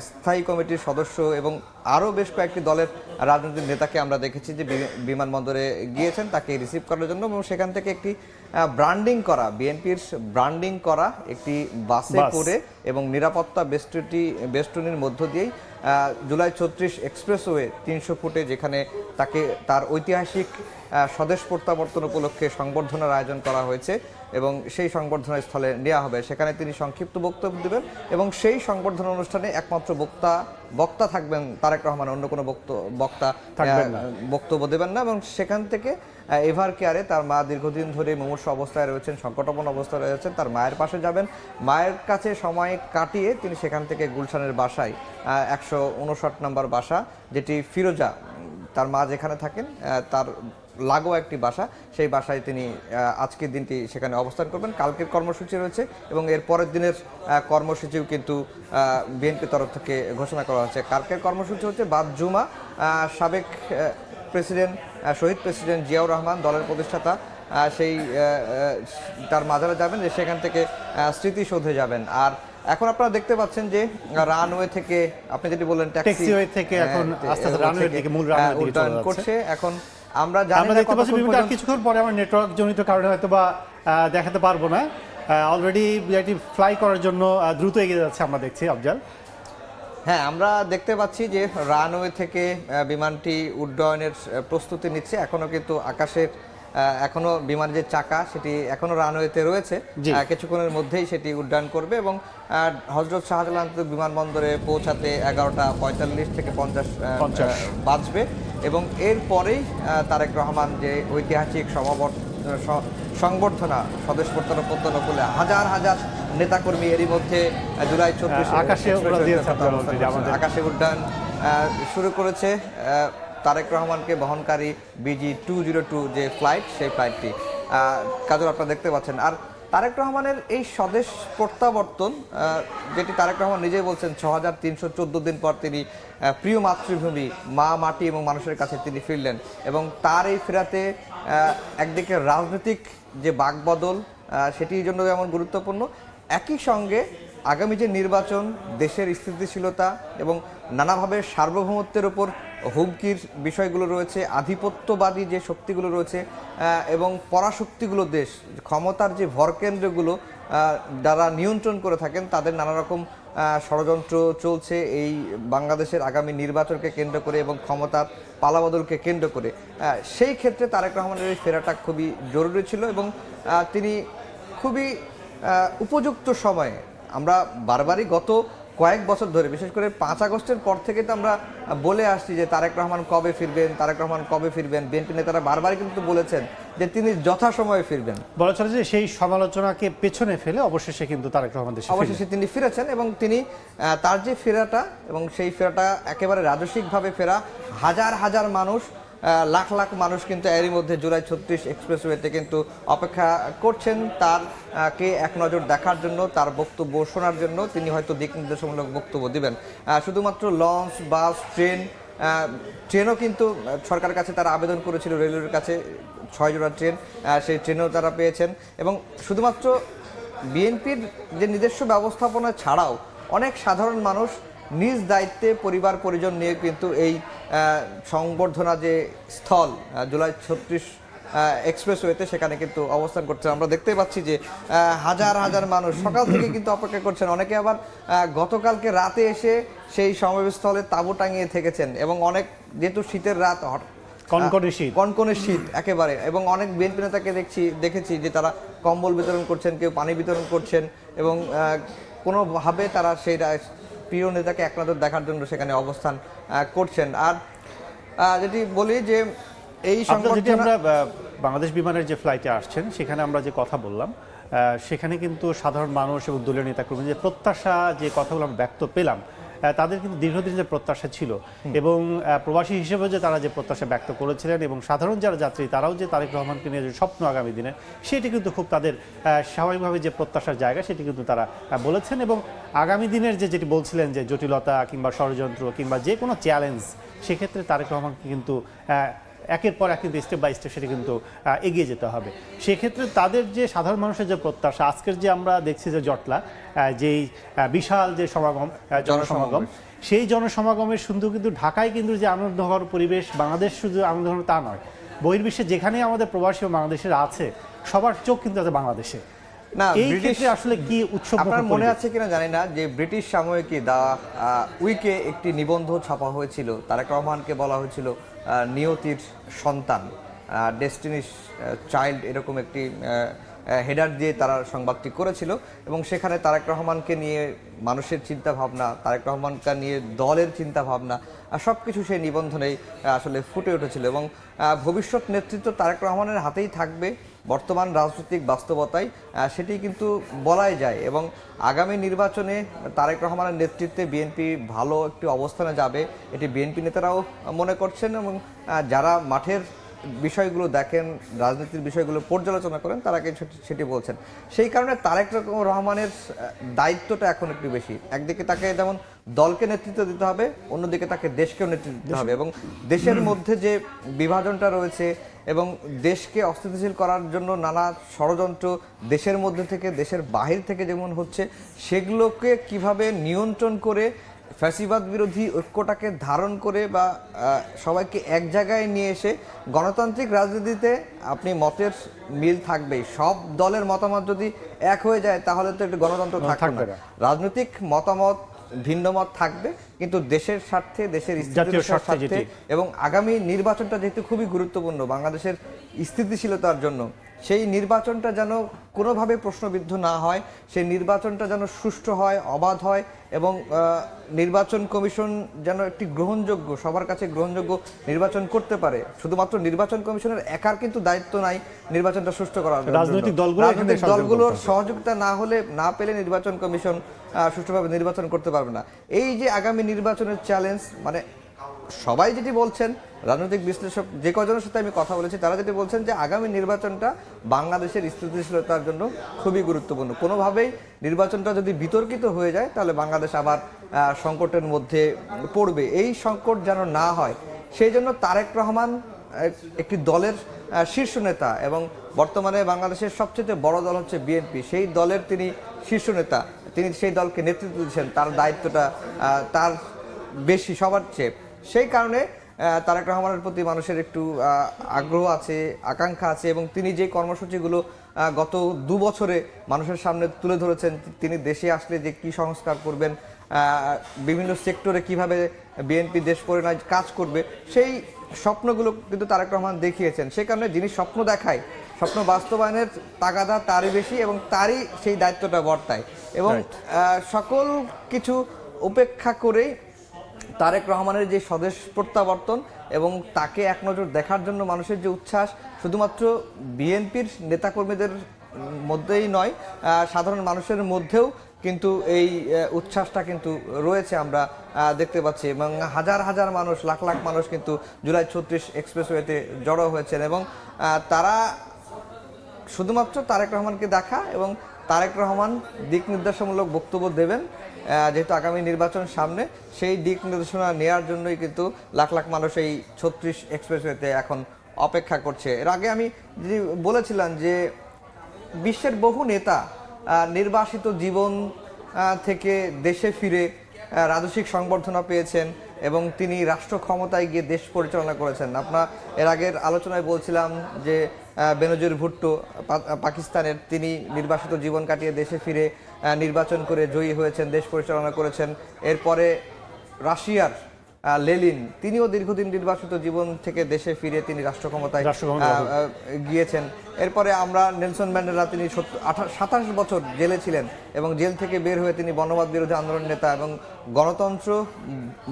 স্থায়ী কমিটির সদস্য এবং আরও বেশ কয়েকটি দলের রাজনৈতিক নেতাকে আমরা দেখেছি যে বিমানবন্দরে গিয়েছেন তাকে রিসিভ করার জন্য এবং সেখান থেকে একটি ব্র্যান্ডিং করা, বিএনপির ব্র্যান্ডিং করা একটি বাসে করে এবং নিরাপত্তা বেষ্টনীর মধ্য দিয়েই জুলাই 36 এক্সপ্রেসওয়ে 300 ফুটে যেখানে তাকে তার ঐতিহাসিক স্বদেশ প্রত্যাবর্তন উপলক্ষে সংবর্ধনার আয়োজন করা হয়েছে এবং সেই সংবর্ধনা স্থলে নেওয়া হবে। সেখানে তিনি সংক্ষিপ্ত বক্তব্য দেবেন এবং সেই সংবর্ধনা অনুষ্ঠানে একমাত্র বক্তা থাকবেন তারেক রহমান, অন্য কোনো বক্তা বক্তব্য দেবেন না এবং সেখান থেকে এভার কেয়ারে তার মা দীর্ঘদিন ধরে মুমূর্ষু অবস্থায় রয়েছেন, সংকটাপন্ন অবস্থায় রয়েছেন, তার মায়ের পাশে যাবেন, মায়ের কাছে সময় কাটিয়ে তিনি সেখান থেকে গুলশানের বাসায় 159 নম্বর বাসা, যেটি ফিরোজা তার মা যেখানে থাকেন তার লাগোয়া একটি বাসা, সেই বাসায় তিনি আজকের দিনটি সেখানে অবস্থান করবেন। কালকের কর্মসূচি রয়েছে এবং এর পরের দিনের কর্মসূচিও কিন্তু বিএনপির তরফ থেকে ঘোষণা করা হয়েছে। কালকের কর্মসূচি হচ্ছে বাদ জুমা, সাবেক প্রেসিডেন্ট শহীদ প্রেসিডেন্ট জিয়াউর রহমান দলের প্রতিষ্ঠাতা সেই তার মাজারে যাবেন, যে সেখান থেকে স্মৃতিসৌধে যাবেন। আর এখন আপনারা দেখতে পাচ্ছেন যে রানওয়ে থেকে আপনি যেটি বললেন ট্যাক্সিওয়ে থেকে এখন আস্তে আস্তে রানওয়ের দিকে মূল রানওয়ের দিকে উড্ডয়ন করছে। এখন আমরা জানি না দেখতে পাচ্ছি বিমানটা কিছুক্ষণ পরে আমরা নেটওয়ার্ক জনিত কারণে হয়তো বা দেখাতে পারবো না, অলরেডি বিআইটি ফ্লাই করার জন্য দ্রুত এগিয়ে যাচ্ছে আমরা দেখছি আফজাল। হ্যাঁ, আমরা দেখতে পাচ্ছি যে রানওয়ে থেকে বিমানটি উড্ডয়নের প্রস্তুতি নিচ্ছে। এখনো কিন্তু আকাশের এখনো বিমানের যে চাকা সেটি এখনো রানওয়েতে রয়েছে, কিছুক্ষণের মধ্যেই সেটি উড্ডয়ন করবে এবং হযরত শাহজালাল আন্তর্জাতিক বিমানবন্দরে পৌঁছাতে 11:45 থেকে 50 বাজবে এবং এরপরেই তারেক রহমান যে ঐতিহাসিক সংবর্ধনা স্বদেশ প্রত্যাবর্তন উপলক্ষে হাজার হাজার নেতাকর্মী এরই মধ্যে জুলাই 36 আকাশে উড্ডয়ন শুরু করেছে। তারেক রহমানকে বহনকারী BG-202 যে ফ্লাইট, সেই ফ্লাইটটি কাজল আপনারা দেখতে পাচ্ছেন। আর তারেক রহমানের এই স্বদেশ প্রত্যাবর্তন, যেটি তারেক রহমান নিজেই বলছেন 6314 দিন পর তিনি প্রিয় মাতৃভূমি মা মাটি এবং মানুষের কাছে তিনি ফিরলেন এবং তার এই ফেরাতে একদিকে রাজনৈতিক যে বাকবদল সেটির জন্য যেমন গুরুত্বপূর্ণ, একই সঙ্গে আগামী যে নির্বাচন, দেশের স্থিতিশীলতা এবং নানাভাবে সার্বভৌমত্বের উপর হুমকির বিষয়গুলো রয়েছে, আধিপত্যবাদী যে শক্তিগুলো রয়েছে এবং পরাশক্তিগুলো দেশ ক্ষমতার যে ভরকেন্দ্রগুলো যারা নিয়ন্ত্রণ করে থাকেন, তাদের নানা রকম ষড়যন্ত্র চলছে এই বাংলাদেশের আগামী নির্বাচনকে কেন্দ্র করে এবং ক্ষমতার পালাবদলকে কেন্দ্র করে। সেই ক্ষেত্রে তারেক রহমানের এই ফেরাটা খুবই জরুরি ছিল এবং তিনি খুবই উপযুক্ত সময়ে, আমরা বারবারই গত কয়েক বছর ধরে বিশেষ করে 5 আগস্টের পর থেকে তো আমরা বলে আসছি যে তারেক রহমান কবে ফিরবেন, তারেক রহমান কবে ফিরবেন। বিএনপি নেতারা বারবারই কিন্তু বলেছেন যে তিনি যথাসময়ে ফিরবেন। বলা চলে যে সেই সমালোচনাকে পেছনে ফেলে অবশেষে কিন্তু তারেক রহমান অবশেষে তিনি ফিরেছেন এবং তিনি তার যে ফেরাটা এবং সেই ফেরাটা একেবারে রাজস্বিকভাবে ফেরা, হাজার হাজার মানুষ, লাখ লাখ মানুষ কিন্তু এরই মধ্যে জুলাই 36 এক্সপ্রেসওয়েতে কিন্তু অপেক্ষা করছেন তারকে এক নজর দেখার জন্য, তার বক্তব্য শোনার জন্য। তিনি হয়তো দিক নির্দেশমূলক বক্তব্য দিবেন। শুধুমাত্র লঞ্চ, বাস, ট্রেনও কিন্তু সরকারের কাছে তারা আবেদন করেছিল, রেলওয়ের কাছে 6 জোড়া ট্রেন, সেই ট্রেনও তারা পেয়েছেন এবং শুধুমাত্র বিএনপির যে নিজস্ব ব্যবস্থাপনা ছাড়াও অনেক সাধারণ মানুষ নিজ দায়িত্বে পরিবার পরিজন নিয়ে কিন্তু এই সংবর্ধনা যে স্থল জুলাই 36 এক্সপ্রেসওয়েতে সেখানে কিন্তু অবস্থান করছেন। আমরা দেখতে পাচ্ছি যে হাজার হাজার মানুষ সকাল থেকে কিন্তু অপেক্ষা করছেন, অনেকে আবার গতকালকে রাতে এসে সেই সমাবেশস্থলে তাঁবু টাঙিয়ে থেকেছেন এবং অনেক, যেহেতু শীতের রাত, কনকনে শীত একেবারে, এবং অনেক বিএনপি নেতাকে দেখেছি যে তারা কম্বল বিতরণ করছেন, কেউ পানি বিতরণ করছেন এবং কোনোভাবে তারা সেই প্রিয় নেতাকে এক নজর দেখার জন্য সেখানে অবস্থান করছেন। আর যেটি বলি যে এই আমরা বাংলাদেশ বিমানের যে ফ্লাইটে আসছেন সেখানে আমরা যে কথা বললাম, সেখানে কিন্তু সাধারণ মানুষ এবং দলীয় নেতাকর্মী যে প্রত্যাশা, যে কথাগুলো আমরা ব্যক্ত পেলাম, তাদের কিন্তু দীর্ঘদিন যে প্রত্যাশা ছিল এবং প্রবাসী হিসেবে যে তারা যে প্রত্যাশা ব্যক্ত করেছিলেন এবং সাধারণ যারা যাত্রী তারাও যে তারেক রহমানকে নিয়ে যে স্বপ্ন আগামী দিনে সেটি কিন্তু খুব তাদের স্বাভাবিকভাবে যে প্রত্যাশার জায়গা সেটি কিন্তু তারা বলেছেন এবং আগামী দিনের যেটি বলছিলেন যে জটিলতা কিংবা ষড়যন্ত্র কিংবা যে কোনো চ্যালেঞ্জ সেক্ষেত্রে তারেক রহমানকে কিন্তু একের পর এক কিন্তু স্টেপ বাই স্টেপ সেটা কিন্তু এগিয়ে যেতে হবে। সেক্ষেত্রে তাদের যে সাধারণ মানুষের যে প্রত্যাশা আজকের যে আমরা দেখছি যে জটলা যেই বিশাল যে সমাগম জনসমাগম সেই জনসমাগমের শুধু কিন্তু ঢাকায় কিন্তু যে আনন্দঘর পরিবেশ বাংলাদেশ শুধু আনন্দঘর তা নয়, বহির্বিশ্বে যেখানেই আমাদের প্রবাসী ও বাংলাদেশের আছে সবার চোখ কিন্তু আছে বাংলাদেশে। না, এই ক্ষেত্রে আসলে কি উৎসব আপনার মনে আছে কিনা জানি না যে ব্রিটিশ সাময়িকী দা উইকে একটি নিবন্ধ ছাপা হয়েছিল, তারেক রহমানকে বলা হয়েছিল নিয়তির সন্তান, ডেস্টিনিস চাইল্ড, এরকম একটি হেডার দিয়ে তারা সংবাদটি করেছিল এবং সেখানে তারেক রহমানকে নিয়ে মানুষের চিন্তা ভাবনা, তারেক রহমানকে নিয়ে দলের চিন্তা ভাবনা সব কিছু সেই নিবন্ধনেই আসলে ফুটে উঠেছিল এবং ভবিষ্যৎ নেতৃত্ব তারেক রহমানের হাতেই থাকবে বর্তমান রাজনৈতিক বাস্তবতায় সেটি কিন্তু বলাই যায় এবং আগামী নির্বাচনে তারেক রহমানের নেতৃত্বে বিএনপি ভালো একটি অবস্থানে যাবে এটি বিএনপি নেতারাও মনে করছেন এবং যারা মাঠের বিষয়গুলো দেখেন, রাজনীতির বিষয়গুলো পর্যালোচনা করেন, তারা সেটি বলছেন। সেই কারণে তারেক রহমানের দায়িত্বটা এখন একটু বেশি। একদিকে তাকে যেমন দলকে নেতৃত্ব দিতে হবে, অন্যদিকে তাকে দেশকেও নেতৃত্ব দিতে হবে এবং দেশের মধ্যে যে বিভাজনটা রয়েছে এবং দেশকে অস্থিতিশীল করার জন্য নানা ষড়যন্ত্র দেশের মধ্যে থেকে দেশের বাহির থেকে যেমন হচ্ছে সেগুলোকে কিভাবে নিয়ন্ত্রণ করে ফ্যাসিবাদ বিরোধী ঐক্যটাকে ধারণ করে বা সবাইকে এক জায়গায় নিয়ে এসে গণতান্ত্রিক রাজনীতিতে আপনি মতের মিল থাকবেই, সব দলের মতামত যদি এক হয়ে যায় তাহলে তো একটু গণতন্ত্র থাকবে না। রাজনৈতিক মতামত ভিন্ন মত থাকবে কিন্তু দেশের স্বার্থে, দেশের স্বার্থে এবং আগামী নির্বাচনটা যেহেতু খুবই গুরুত্বপূর্ণ বাংলাদেশের স্থিতিশীলতার জন্য, সেই নির্বাচনটা যেন কোনোভাবে প্রশ্নবিদ্ধ না হয়, সেই নির্বাচনটা যেন সুষ্ঠু হয়, অবাধ হয় এবং নির্বাচন কমিশন যেন একটি গ্রহণযোগ্য, সবার কাছে গ্রহণযোগ্য নির্বাচন করতে পারে। শুধুমাত্র নির্বাচন কমিশনের একার কিন্তু দায়িত্ব নাই নির্বাচনটা সুষ্ঠু করার। রাজনৈতিক দলগুলোর সহযোগিতা না পেলে নির্বাচন কমিশন সুষ্ঠুভাবে নির্বাচন করতে পারবে না। এই যে আগামী নির্বাচনের চ্যালেঞ্জ, মানে সবাই যেটি বলছেন, রাজনৈতিক বিশ্লেষক যে কজনের সাথে আমি কথা বলেছি তারা যেটি বলছেন যে আগামী নির্বাচনটা বাংলাদেশের স্থিতিশীলতার জন্য খুবই গুরুত্বপূর্ণ। কোনোভাবেই নির্বাচনটা যদি বিতর্কিত হয়ে যায় তাহলে বাংলাদেশ আবার সংকটের মধ্যে পড়বে। এই সংকট যেন না হয় সেই জন্য তারেক রহমান একটি দলের শীর্ষ নেতা এবং বর্তমানে বাংলাদেশের সবচেয়ে বড় দল হচ্ছে বিএনপি, সেই দলের তিনি শীর্ষ নেতা, তিনি সেই দলকে নেতৃত্ব দিচ্ছেন, তার দায়িত্বটা তার বেশি সবার চেয়ে। সেই কারণে তারেক রহমানের প্রতি মানুষের একটু আগ্রহ আছে, আকাঙ্ক্ষা আছে এবং তিনি যে কর্মসূচিগুলো গত 2 বছরে মানুষের সামনে তুলে ধরেছেন, তিনি দেশে আসলে যে কি সংস্কার করবেন, বিভিন্ন সেক্টরে কিভাবে বিএনপি দেশ পরিণয় কাজ করবে, সেই স্বপ্নগুলো কিন্তু তারেক রহমান দেখিয়েছেন। সেই কারণে যিনি স্বপ্ন দেখায়, স্বপ্ন বাস্তবায়নের তাগাদা তারই বেশি এবং তারই সেই দায়িত্বটা বর্তায় এবং সকল কিছু উপেক্ষা করেই তারেক রহমানের যে স্বদেশ প্রত্যাবর্তন এবং তাকে এক নজর দেখার জন্য মানুষের যে উচ্ছ্বাস, শুধুমাত্র বিএনপির নেতাকর্মীদের মধ্যেই নয়, সাধারণ মানুষের মধ্যেও কিন্তু এই উচ্ছ্বাসটা কিন্তু রয়েছে, আমরা দেখতে পাচ্ছি এবং হাজার হাজার মানুষ, লাখ লাখ মানুষ কিন্তু জুলাই 36 এক্সপ্রেসওয়েতে জড়ো হয়েছেন এবং তারা শুধুমাত্র তারেক রহমানকে দেখা এবং তারেক রহমান দিক নির্দেশমূলক বক্তব্য দেবেন যেহেতু আগামী নির্বাচন সামনে, সেই দিক নির্দেশনা নেওয়ার জন্যই কিন্তু লাখ লাখ মানুষ এই 36 এক্সপ্রেসওয়েতে এখন অপেক্ষা করছে। এর আগে আমি বলেছিলাম যে বিশ্বের বহু নেতা নির্বাসিত জীবন থেকে দেশে ফিরে রাজস্বিক সংবর্ধনা পেয়েছেন এবং তিনি রাষ্ট্র ক্ষমতায় গিয়ে দেশ পরিচালনা করেছেন। আপনার এর আগের আলোচনায় বলছিলাম যে বেনজির ভুট্টো পাকিস্তানের, তিনি নির্বাসিত জীবন কাটিয়ে দেশে ফিরে নির্বাচন করে জয়ী হয়েছেন, দেশ পরিচালনা করেছেন। এরপরে রাশিয়ার লেলিন, তিনিও দীর্ঘদিন নির্বাসিত জীবন থেকে দেশে ফিরে তিনি রাষ্ট্র ক্ষমতায় গিয়েছেন। এরপরে আমরা নেলসন ম্যান্ডেলা, তিনি 27 বছর জেলে ছিলেন এবং জেল থেকে বের হয়ে তিনি বর্ণবাদ বিরোধী আন্দোলন নেতা এবং গণতন্ত্র,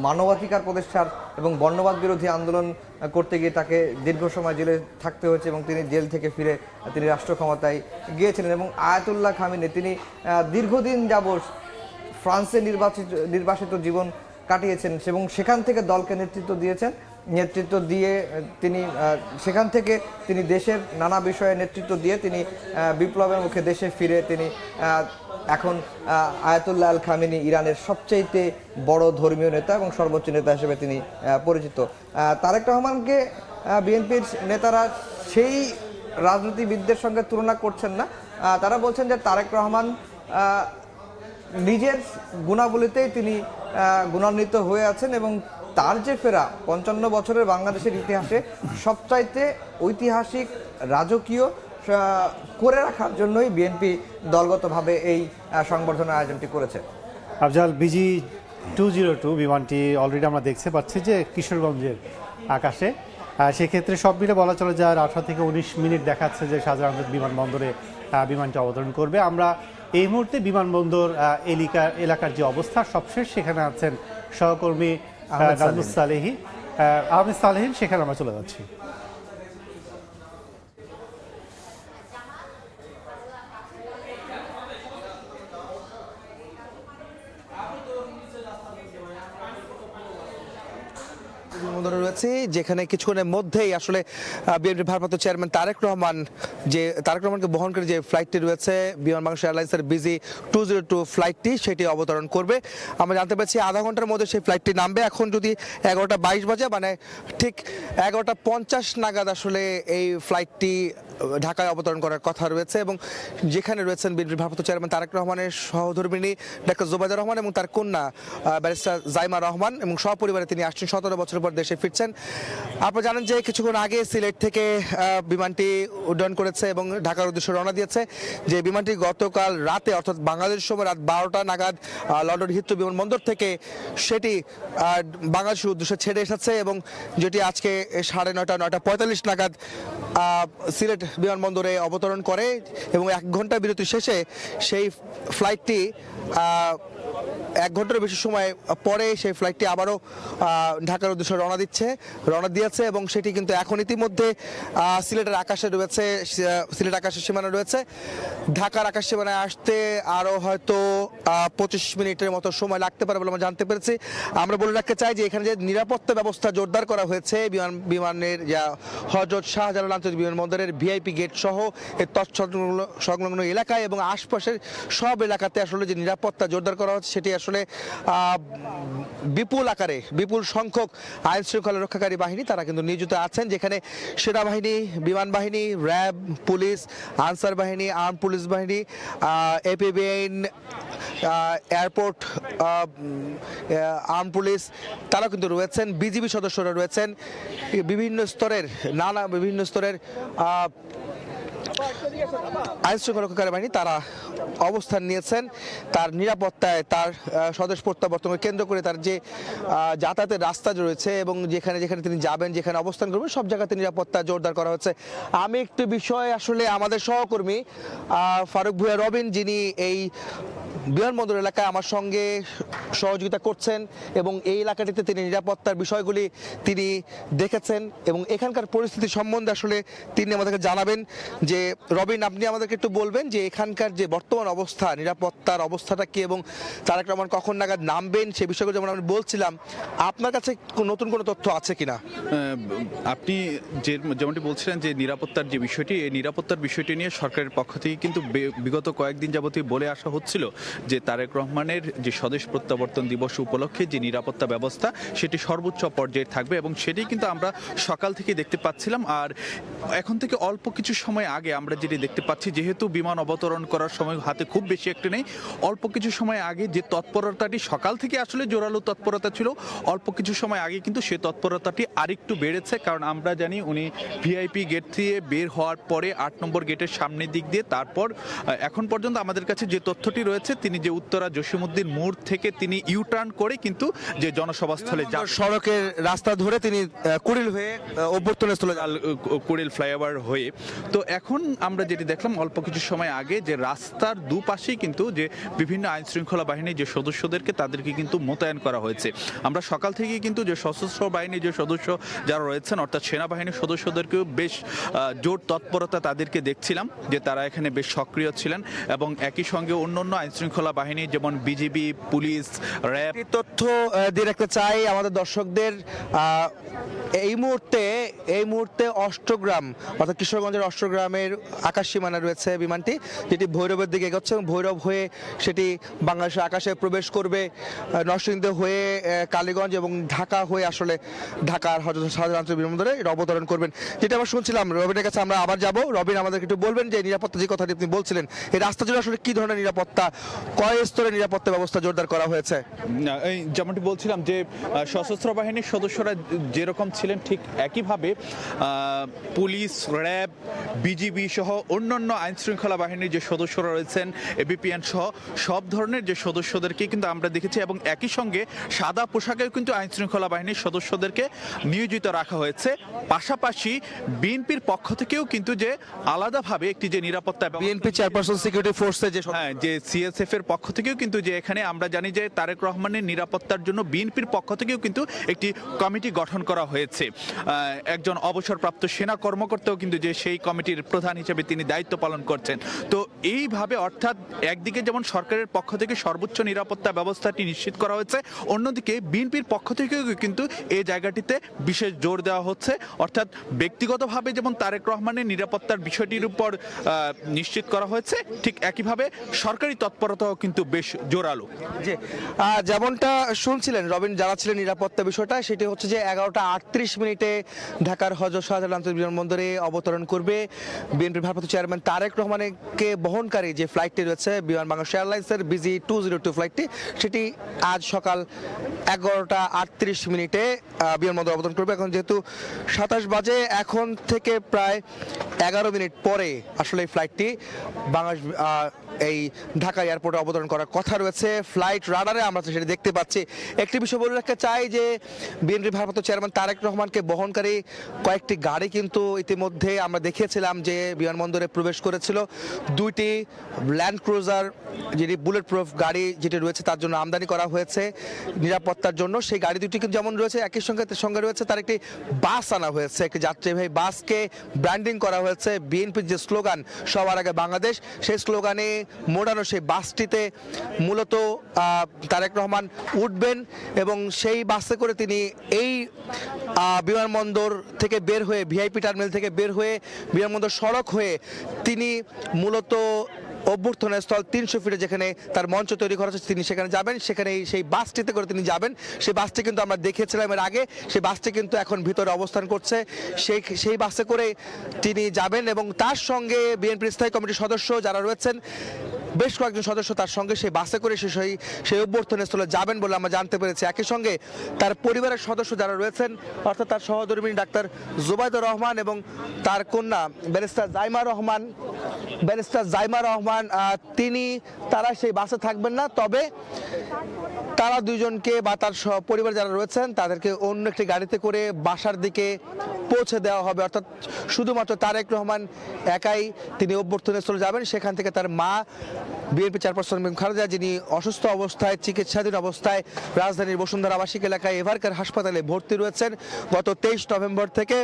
মানবাধিকার প্রতিষ্ঠার এবং বর্ণবাদ বিরোধী আন্দোলন করতে গিয়ে তাকে দীর্ঘ সময় জেলে থাকতে হয়েছে এবং তিনি জেল থেকে ফিরে তিনি রাষ্ট্র ক্ষমতায় গিয়েছিলেন। এবং আয়াতুল্লাহ খামেনি, তিনি দীর্ঘদিন যাবৎ ফ্রান্সে নির্বাসিত জীবন কাটিয়েছেন এবং সেখান থেকে দলকে নেতৃত্ব দিয়ে তিনি সেখান থেকে তিনি দেশের নানা বিষয়ে নেতৃত্ব দিয়ে তিনি বিপ্লবের মুখে দেশে ফিরে তিনি এখন আয়াতুল্লাহ আল খামেনি ইরানের সবচেয়ে বড় ধর্মীয় নেতা এবং সর্বোচ্চ নেতা হিসেবে তিনি পরিচিত। তারেক রহমানকে বিএনপির নেতারা সেই রাজনীতিবিদদের সঙ্গে তুলনা করছেন না, তারা বলছেন যে তারেক রহমান নিজের গুণাবলীতেই তিনি গুণান্বিত হয়ে আছেন এবং তার যে ফেরা 55 বছরের বাংলাদেশের ইতিহাসে সবচাইতে ঐতিহাসিক রাজকীয় করে রাখার জন্যই বিএনপি দলগতভাবে এই সংবর্ধনা আয়োজনটি করেছে। আফজাল, BG-202 বিমানটি অলরেডি আমরা দেখতে পাচ্ছি যে কিশোরগঞ্জের আকাশে, সেক্ষেত্রে সব মিলে বলা চলে যে আর 18 থেকে 19 মিনিট দেখাচ্ছে যে শাহজালাল আন্তর্জাতিক বিমানবন্দরে বিমানটি অবতরণ করবে। আমরা এই মুহূর্তে বিমানবন্দর এলাকার যে অবস্থা সবশেষ, সেখানে আছেন সহকর্মী আহমেদ সালেহীন, সেখানে আমরা চলে যাচ্ছি। বিমানবন্দরে রয়েছে, যেখানে কিছুক্ষণের মধ্যেই আসলে বিএনপির ভারপ্রাপ্ত চেয়ারম্যান তারেক রহমানকে বহন করে যে ফ্লাইটটি রয়েছে বিমান বাংলাদেশ এয়ারলাইন্সের BG-202 ফ্লাইটটি, সেটি অবতরণ করবে। আমরা জানতে পারছি আধা ঘন্টার মধ্যে সেই ফ্লাইটটি নামবে। এখন যদি 11:22 বাজে, মানে ঠিক 11:50 নাগাদ আসলে এই ফ্লাইটটি ঢাকায় অবতরণ করার কথা রয়েছে এবং যেখানে রয়েছেন বিএনপির ভারপ্রাপ্ত চেয়ারম্যান তারেক রহমানের সহধর্মিণী ডাক্তার জোবাইদা রহমান এবং তার কন্যা ব্যারিস্টার জাইমা রহমান এবং সপরিবারে তিনি আসছেন, 17 বছর পর দেশে ফিরছেন। আপনারা জানেন যে কিছুক্ষণ আগে সিলেট থেকে বিমানটি উড্ডয়ন করেছে এবং ঢাকার উদ্দেশ্যে রওনা দিয়েছে। যে বিমানটি গতকাল রাতে অর্থাৎ বাংলাদেশ সময় রাত 12টা নাগাদ লন্ডন হিথ্রো বিমানবন্দর থেকে সেটি বাংলাদেশের উদ্দেশ্যে ছেড়ে এসেছে এবং যেটি আজকে 9:45 নাগাদ সিলেট বিমানবন্দরে অবতরণ করে এবং 1 ঘন্টা বিরতি শেষে সেই ফ্লাইটটি 1 ঘন্টার বেশি সময় পরে সেই ফ্লাইটটি আবারও ঢাকার উদ্দেশ্যে রওনা দিয়েছে এবং সেটি কিন্তু এখন ইতিমধ্যে সিলেটের আকাশে রয়েছে, সিলেট আকাশের সীমানা রয়েছে। ঢাকার আকাশ সীমানায় আসতে আরও হয়তো 25 মিনিটের মতো সময় লাগতে পারে বলে আমরা জানতে পেরেছি। আমরা বলে রাখতে চাই যে এখানে যে নিরাপত্তা ব্যবস্থা জোরদার করা হয়েছে বিমানের যা হযরত শাহজালাল আন্তর্জাতিক বিমানবন্দরের VIP গেট সহ এর সংলগ্ন এলাকায় এবং আশপাশের সব এলাকাতে আসলে যে নিরাপত্তা জোরদার করা হচ্ছে সেটি আসলে বিপুল সংখ্যক আইন শৃঙ্খলা রক্ষাকারী বাহিনী তারা কিন্তু নিয়োজিত আছেন, যেখানে সেনাবাহিনী, বিমান বাহিনী, র্যাব, পুলিশ, আনসার বাহিনী, আর্ম পুলিশ বাহিনী, APBN, এয়ারপোর্ট আর্ম পুলিশ তারা কিন্তু রয়েছেন, BGB সদস্যরা রয়েছেন, বিভিন্ন স্তরের আইন শৃঙ্খলা রক্ষাকারী বাহিনী তারা অবস্থান নিয়েছেন। তার নিরাপত্তায়, তার স্বদেশ প্রত্যাবর্তনকে কেন্দ্র করে তার যে যাতায়াতের রাস্তা রয়েছে এবং যেখানে তিনি যাবেন, যেখানে অবস্থান করবেন, সব জায়গাতে নিরাপত্তা জোরদার করা হচ্ছে। আমি একটি বিষয় আসলে আমাদের সহকর্মী ফারুক ভূঁইয়া রবিন, যিনি এই বিমানবন্দর এলাকায় আমার সঙ্গে সহযোগিতা করছেন এবং এই এলাকাটিতে তিনি নিরাপত্তার বিষয়গুলি তিনি দেখেছেন এবং এখানকার পরিস্থিতি সম্বন্ধে আসলে তিনি আমাদেরকে জানাবেন। যে রবিন, আপনি আমাদেরকে একটু বলবেন যে এখানকার যে বর্তমান অবস্থা, নিরাপত্তার অবস্থাটা কি এবং তারেক রহমান কখন নাগাদ নামবেন সে বিষয়গুলো যেমন আমি বলছিলাম, আপনার কাছে নতুন কোনো তথ্য আছে কিনা? আপনি যেমনটি বলছিলেন যে নিরাপত্তার যে বিষয়টি, এই নিরাপত্তার বিষয়টি নিয়ে সরকারের পক্ষ থেকে কিন্তু বিগত কয়েকদিন যাবতীয় বলে আসা হচ্ছিল যে তারেক রহমানের যে স্বদেশ প্রত্যাবর্তন দিবস উপলক্ষে যে নিরাপত্তা ব্যবস্থা সেটি সর্বোচ্চ পর্যায়ে থাকবে এবং সেটি কিন্তু আমরা সকাল থেকে দেখতে পাচ্ছিলাম। আর এখন থেকে অল্প কিছু সময় আগে আমরা যেটি দেখতে পাচ্ছি, যেহেতু বিমান অবতরণ করার সময় হাতে খুব বেশি একটু নেই, অল্প কিছু সময় আগে যে তৎপরতাটি সকাল থেকে আসলে জোরালো তৎপরতা ছিল, অল্প কিছু সময় আগে কিন্তু সেই তৎপরতাটি আরেকটু বেড়েছে। কারণ আমরা জানি উনি VIP গেট দিয়ে বের হওয়ার পরে 8 নম্বর গেটের সামনের দিক দিয়ে তারপর এখন পর্যন্ত আমাদের কাছে যে তথ্যটি রয়েছে, তিনি যে উত্তরা জসিমউদ্দিন মোড় থেকে তিনি ইউটার্ন করে কিন্তু যে জনসভাস্থলে সড়কের রাস্তা ধরে তিনি কুড়িল হয়ে অভ্যর্থনাস্থলে কুড়িল ফ্লাইওভার হয়ে। তো এখন আমরা যেটি দেখলাম অল্প কিছু সময় আগে যে রাস্তার দুপাশেই কিন্তু যে বিভিন্ন আইন শৃঙ্খলা বাহিনীর যে সদস্যদেরকে তাদেরকে কিন্তু মোতায়েন করা হয়েছে। আমরা সকাল থেকেই কিন্তু যে সশস্ত্র বাহিনীর যে সদস্য যারা রয়েছেন অর্থাৎ সেনাবাহিনীর সদস্যদেরকেও বেশ জোর তৎপরতা তাদেরকে দেখছিলাম যে তারা এখানে বেশ সক্রিয় ছিলেন এবং একই সঙ্গে অন্য আইন শৃঙ্খলা শৃঙ্খলা বাহিনী যেমন বিজিবি, পুলিশ, র্যাব। তথ্য দিয়ে রাখতে চাই আমাদের দর্শকদের, এই মুহূর্তে অষ্টগ্রাম অর্থাৎ কিশোরগঞ্জের অষ্টগ্রামের আকাশ সীমানা রয়েছে বিমানটি, যেটি ভৈরবের দিকে এগোচ্ছে এবং ভৈরব হয়ে সেটি বাংলাদেশের আকাশে প্রবেশ করবে, নরসিংদী হয়ে কালীগঞ্জ এবং ঢাকা হয়ে আসলে ঢাকার হযরত শাহজালাল আন্তর্জাতিক বিমানবন্দরে অবতরণ করবেন। যেটা আমরা শুনছিলাম, রবিনের কাছে আমরা আবার যাব। রবিন আমাদেরকে একটু বলবেন যে নিরাপত্তা যে কথাটি আপনি বলছিলেন, এই রাস্তা জুড়ে আসলে কি ধরনের নিরাপত্তা, কয় স্তরের নিরাপত্তা ব্যবস্থা জোরদার করা হয়েছে? এই যেমনটি বলছিলাম যে সশস্ত্র বাহিনীর সদস্যরা যেরকম ছিলেন ঠিক একইভাবে পুলিশ, র্যাব, বিজিবি সহ অন্যান্য আইন শৃঙ্খলা বাহিনীর যে সদস্যরা রয়েছেন, এবিপিএন সহ সব ধরনের যে সদস্যদেরকে কিন্তু আমরা দেখেছি এবং একই সঙ্গে সাদা পোশাকেও কিন্তু আইন শৃঙ্খলা বাহিনীর সদস্যদেরকে নিয়োজিত রাখা হয়েছে। পাশাপাশি বিএনপির পক্ষ থেকেও কিন্তু যে আলাদাভাবে একটি যে নিরাপত্তা, বিএনপি চেয়ারপারসন সিকিউরিটি ফোর্সে যে সিএসএফ এর পক্ষ থেকেও কিন্তু যে এখানে আমরা জানি যে তারেক রহমানের নিরাপত্তার জন্য বিএনপির পক্ষ থেকেও কিন্তু একটি কমিটি গঠন করা হয়েছে। একজন অবসরপ্রাপ্ত সেনা কর্মকর্তাও কিন্তু যে সেই কমিটির প্রধান হিসেবে তিনি দায়িত্ব পালন করছেন। তো এইভাবে অর্থাৎ একদিকে যেমন সরকারের পক্ষ থেকে সর্বোচ্চ নিরাপত্তা ব্যবস্থাটি নিশ্চিত করা হয়েছে, অন্যদিকে বিএনপির পক্ষ থেকেও কিন্তু এই জায়গাটিতে বিশেষ জোর দেওয়া হচ্ছে। অর্থাৎ ব্যক্তিগতভাবে যেমন তারেক রহমানের নিরাপত্তার বিষয়টির উপর নিশ্চিত করা হয়েছে, ঠিক একইভাবে সরকারি তৎপরতাও কিন্তু বেশ জোরালো। যে যেমনটা শুনছিলেন রবিন জানাচ্ছিলেন নিরাপত্তা বিষয়টা, সেটি হচ্ছে যে 11টা 38 মিনিটে ঢাকার হযরত শাহজালাল আন্তর্জাতিক বিমানবন্দরে অবতরণ করবে বিএনপির ভারপ্রাপ্ত চেয়ারম্যান তারেক রহমানকে বহনকারী যে ফ্লাইটটি রয়েছে বিমান বাংলাদেশ এয়ারলাইন্সের BG 202 ফ্লাইটটি, সেটি আজ সকাল 11টা 38 মিনিটে বিমানবন্দরে অবতরণ করবে। এখন যেহেতু 27 বাজে, এখন থেকে প্রায় 11 মিনিট পরে আসলে এই ফ্লাইটটি বাংলাদেশ এই ঢাকা এয়ারপোর্টে অবতরণ করার কথা রয়েছে। ফ্লাইট রাডারে আমরা সেটা দেখতে পাচ্ছি। একটি বিষয় বলে রাখতে চাই যে বিএনপির ভারপ্রাপ্ত চেয়ারম্যান তারেক রহমানকে বহনকারী কয়েকটি গাড়ি কিন্তু ইতিমধ্যে আমরা দেখিয়েছিলাম যে বিমানবন্দরে প্রবেশ করেছিল। দুইটি ল্যান্ড ক্রুজার, যেটি বুলেট প্রুফ গাড়ি যেটি রয়েছে তার জন্য আমদানি করা হয়েছে নিরাপত্তার জন্য। সেই গাড়ি দুটি কিন্তু যেমন রয়েছে, একই সঙ্গে রয়েছে তার একটি বাস আনা হয়েছে, একটি যাত্রীবাহী বাসকে ব্র্যান্ডিং করা হয়েছে বিএনপির যে স্লোগান সবার আগে বাংলাদেশ, সেই স্লোগানে মোড়ানো সেই বাসটিতে মূলত তারেক রহমান উঠবেন এবং সেই বাসে করে তিনি এই বিমানবন্দর থেকে বের হয়ে, ভিআইপি টার্মিনাল থেকে বের হয়ে বিমানবন্দর সড়ক হয়ে তিনি মূলত অভ্যর্থনা স্থল 300 ফিটে যেখানে তার মঞ্চ তৈরি করা হচ্ছে তিনি সেখানে যাবেন। সেখানে সেই বাসটিতে করে তিনি যাবেন। সেই বাসটি কিন্তু আমরা দেখেছিলাম এর আগে, সেই বাসটি কিন্তু এখন ভিতরে অবস্থান করছে। সেই বাসে করে তিনি যাবেন এবং তার সঙ্গে বিএনপির স্থায়ী কমিটির সদস্য যারা রয়েছেন, বেশ কয়েকজন সদস্য তার সঙ্গে সেই বাসে করে সেই অভ্যর্থনা স্থলে যাবেন বলে আমরা জানতে পেরেছি। একই সঙ্গে তার পরিবারের সদস্য যারা রয়েছেন, অর্থাৎ তার সহধর্মিণী ডাক্তার জুবাইদুর রহমান এবং তার কন্যা ব্যারিস্টার জাইমা রহমান, তারা সেই বাসে থাকবেন না, তবে তারা দুইজনকে বা তার পরিবার যারা রয়েছেন তাদেরকে অন্য একটি গাড়িতে করে বাসার দিকে পৌঁছে দেওয়া হবে। অর্থাৎ শুধুমাত্র তারেক রহমান একাই তিনি অভ্যর্থনা স্থলে যাবেন। সেখান থেকে তার মা বিএনপি চেয়ারপারসন খালেদা, যিনি অসুস্থ অবস্থায় চিকিৎসাধীন অবস্থায় রাজধানীর বসুন্ধরা আবাসিক এলাকায় এভারকেয়ার হাসপাতালে ভর্তি রয়েছেন। গত 23 নভেম্বর থেকে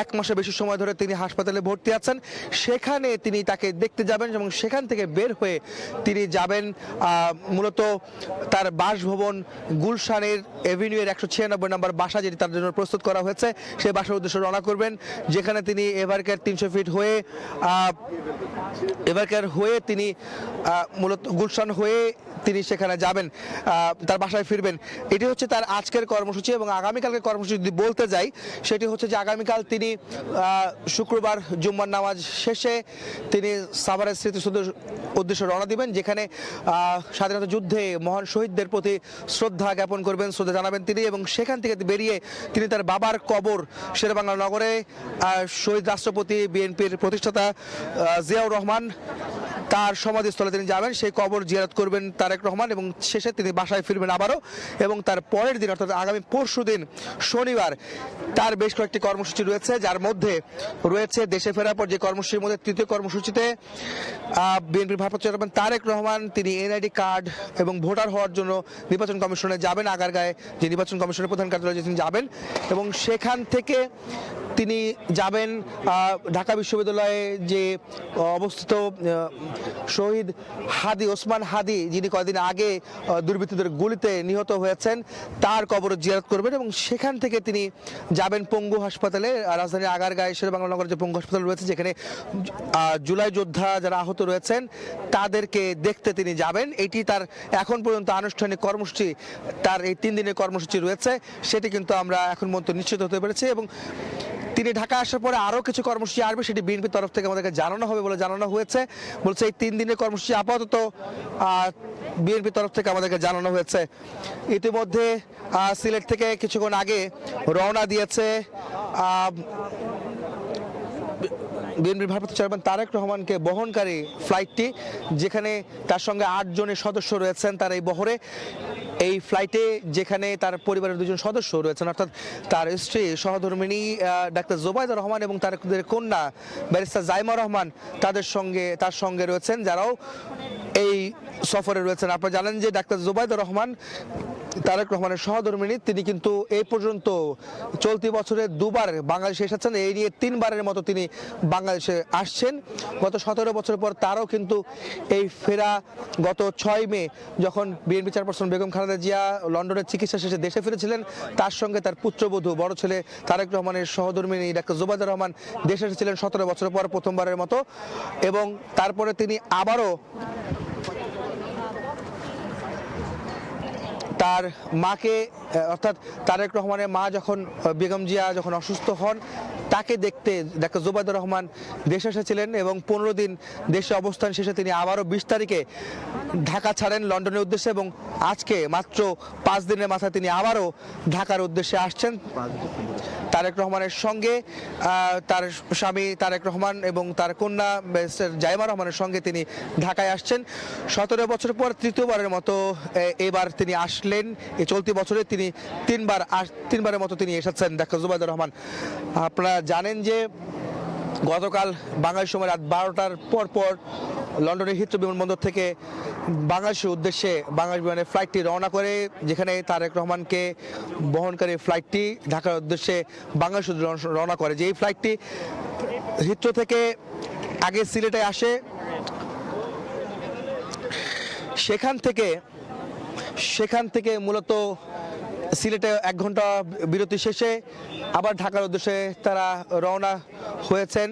1 মাসের বেশি সময় ধরে তিনি হাসপাতালে ভর্তি আছেন। সেখানে তিনি তাকে দেখতে যাবেন এবং সেখান থেকে বের হয়ে তিনি যাবেন মূলত তার বাসভবন গুলশানের এভিনিউয়ের 196 নম্বর বাসা, যেটি তার জন্য প্রস্তুত করা হয়েছে, সেই বাসার উদ্দেশ্যে রওনা করবেন, যেখানে তিনি এভারকেয়ার 300 ফিট হয়ে তিনি মূলত গুলশান হয়ে তিনি সেখানে যাবেন, তার বাসায় ফিরবেন। এটি হচ্ছে তার আজকের কর্মসূচি। এবং আগামীকালকের কর্মসূচি যদি বলতে যাই, সেটি হচ্ছে যে আগামীকাল তিনি শুক্রবার জুম্মার নামাজ শেষে তিনি সাভারের স্মৃতিসৌধের উদ্দেশ্যে রওনা দিবেন, যেখানে স্বাধীনতা যুদ্ধে মহান শহীদদের প্রতি শ্রদ্ধা জ্ঞাপন করবেন, শ্রদ্ধা জানাবেন তিনি। এবং সেখান থেকে বেরিয়ে তিনি তার বাবার কবর শেরেবাংলা নগরে শহীদ রাষ্ট্রপতি বিএনপির প্রতিষ্ঠাতা জিয়াউর রহমান তার সমাধিস্থলে তিনি যাবেন, সেই কবর জিয়ারত করবেন তারেক রহমান এবং শেষে তিনি বাসায় ফিরবেন আবারও। এবং তার পরের দিন অর্থাৎ আগামী পরশুদিন শনিবার তার বেশ কয়েকটি কর্মসূচি রয়েছে, যার মধ্যে রয়েছে দেশে ফেরার পর যে কর্মসূচির মধ্যে তৃতীয় কর্মসূচিতে বিএনপির ভারপ্রাপ্ত চেয়ারম্যান তারেক রহমান তিনি এনআইডি কার্ড এবং ভোটার হওয়ার জন্য নির্বাচন কমিশনে যাবেন, আগারগাঁয়ে যে নির্বাচন কমিশনের প্রধান কার্যালয়ে তিনি যাবেন এবং সেখান থেকে তিনি যাবেন ঢাকা বিশ্ববিদ্যালয়ে যে অবস্থিত শহীদ হাদি ওসমান হাদি, যিনি কয়েকদিন আগে দুর্বৃত্তদের গুলিতে নিহত হয়েছেন, তার কবর জিয়ারত করবেন এবং সেখান থেকে তিনি যাবেন পঙ্গু হাসপাতালে, রাজধানীর আগারগাঁও শেরেবাংলা যে পঙ্গু হাসপাতাল রয়েছে, যেখানে জুলাই যোদ্ধা যারা আহত রয়েছেন তাদেরকে দেখতে তিনি যাবেন। এটি তার এখন পর্যন্ত আনুষ্ঠানিক কর্মসূচি, তার এই 3 দিনের কর্মসূচি রয়েছে, সেটি কিন্তু আমরা এখন পর্যন্ত নিশ্চিত হতে পেরেছি। এবং তিনি ঢাকা আসার পরে আরও কিছু কর্মসূচি আসবে, সেটি বিএনপির তরফ থেকে আমাদেরকে জানানো হবে বলে জানানো হয়েছে। বলছে এই 3 দিনের কর্মসূচি আপাতত বিএনপির তরফ থেকে আমাদেরকে জানানো হয়েছে। ইতিমধ্যে সিলেট থেকে কিছুক্ষণ আগে রওনা দিয়েছে বিএনপির ভারপ্রাপ্ত চেয়ারম্যান তারেক রহমানকে বহনকারী ফ্লাইটটি, যেখানে তার সঙ্গে 8 জনের সদস্য রয়েছেন তার এই বহরে। এই ফ্লাইটে যেখানে তার পরিবারের 2জন সদস্য রয়েছেন, অর্থাৎ তার স্ত্রী সহধর্মিণী ডাক্তার জোবাইদা রহমান এবং তার কন্যা ব্যারিস্টার জাইমা রহমান, তার সঙ্গে রয়েছেন, যারাও এই সফরে রয়েছেন। আপনারা জানেন যে ডাক্তার জোবাইদা রহমান তারেক রহমানের সহধর্মিণী, তিনি কিন্তু এই পর্যন্ত চলতি বছরে 2বার বাংলাদেশে এসেছেন। এই নিয়ে 3 বারের মতো তিনি বাংলাদেশে আসছেন। গত 17 বছর পর তারও কিন্তু এই ফেরা গত 6 মে, যখন বিএনপি চেয়ারপারসন বেগম খালেদা জিয়া লন্ডনের চিকিৎসা শেষে দেশে ফিরেছিলেন, তার সঙ্গে তার পুত্রবধূ বড় ছেলে তারেক রহমানের সহধর্মিণী ডাক্তার জোবাইদা রহমান দেশে এসেছিলেন 17 বছর পর প্রথমবারের মতো। এবং তারপরে তিনি আবারও তার মাকে, অর্থাৎ তারেক রহমানের মা যখন বেগম জিয়া যখন অসুস্থ হন, তাকে দেখতে ডাক্তার জোবাইদা রহমান দেশে এসেছিলেন এবং 15 দিন দেশে অবস্থান শেষে তিনি আবারও 20 তারিখে ঢাকা ছাড়েন লন্ডনের উদ্দেশ্যে এবং আজকে মাত্র 5 দিনের মাথায় তিনি আবারও ঢাকার উদ্দেশ্যে আসছেন তারেক রহমানের সঙ্গে। তার স্বামী তারেক রহমান এবং তার কন্যা জাইমা রহমানের সঙ্গে তিনি ঢাকায় আসছেন। 17 বছর পর 3য়বারের মতো এবার তিনি আসলেন। এই চলতি বছরে তিনি 3বারের মতো তিনি এসেছেন ডাক্তার জোবাইদা রহমান। আপনারা জানেন যে গতকাল বাংলাদেশ সময় রাত 12টার পর লন্ডনের হিথ্রো বিমানবন্দর থেকে বাংলাদেশের উদ্দেশ্যে বাংলাদেশ বিমানের ফ্লাইটটি রওনা করে, যেখানে তারেক রহমানকে বহনকারী ফ্লাইটটি ঢাকার উদ্দেশ্যে বাংলাদেশ রওনা করে। যে এই ফ্লাইটটি হিথ্রো থেকে আগে সিলেটে আসে, সেখান থেকে মূলত সিলেটে 1 ঘন্টা বিরতি শেষে আবার ঢাকার উদ্দেশ্যে তারা রওনা হয়েছেন।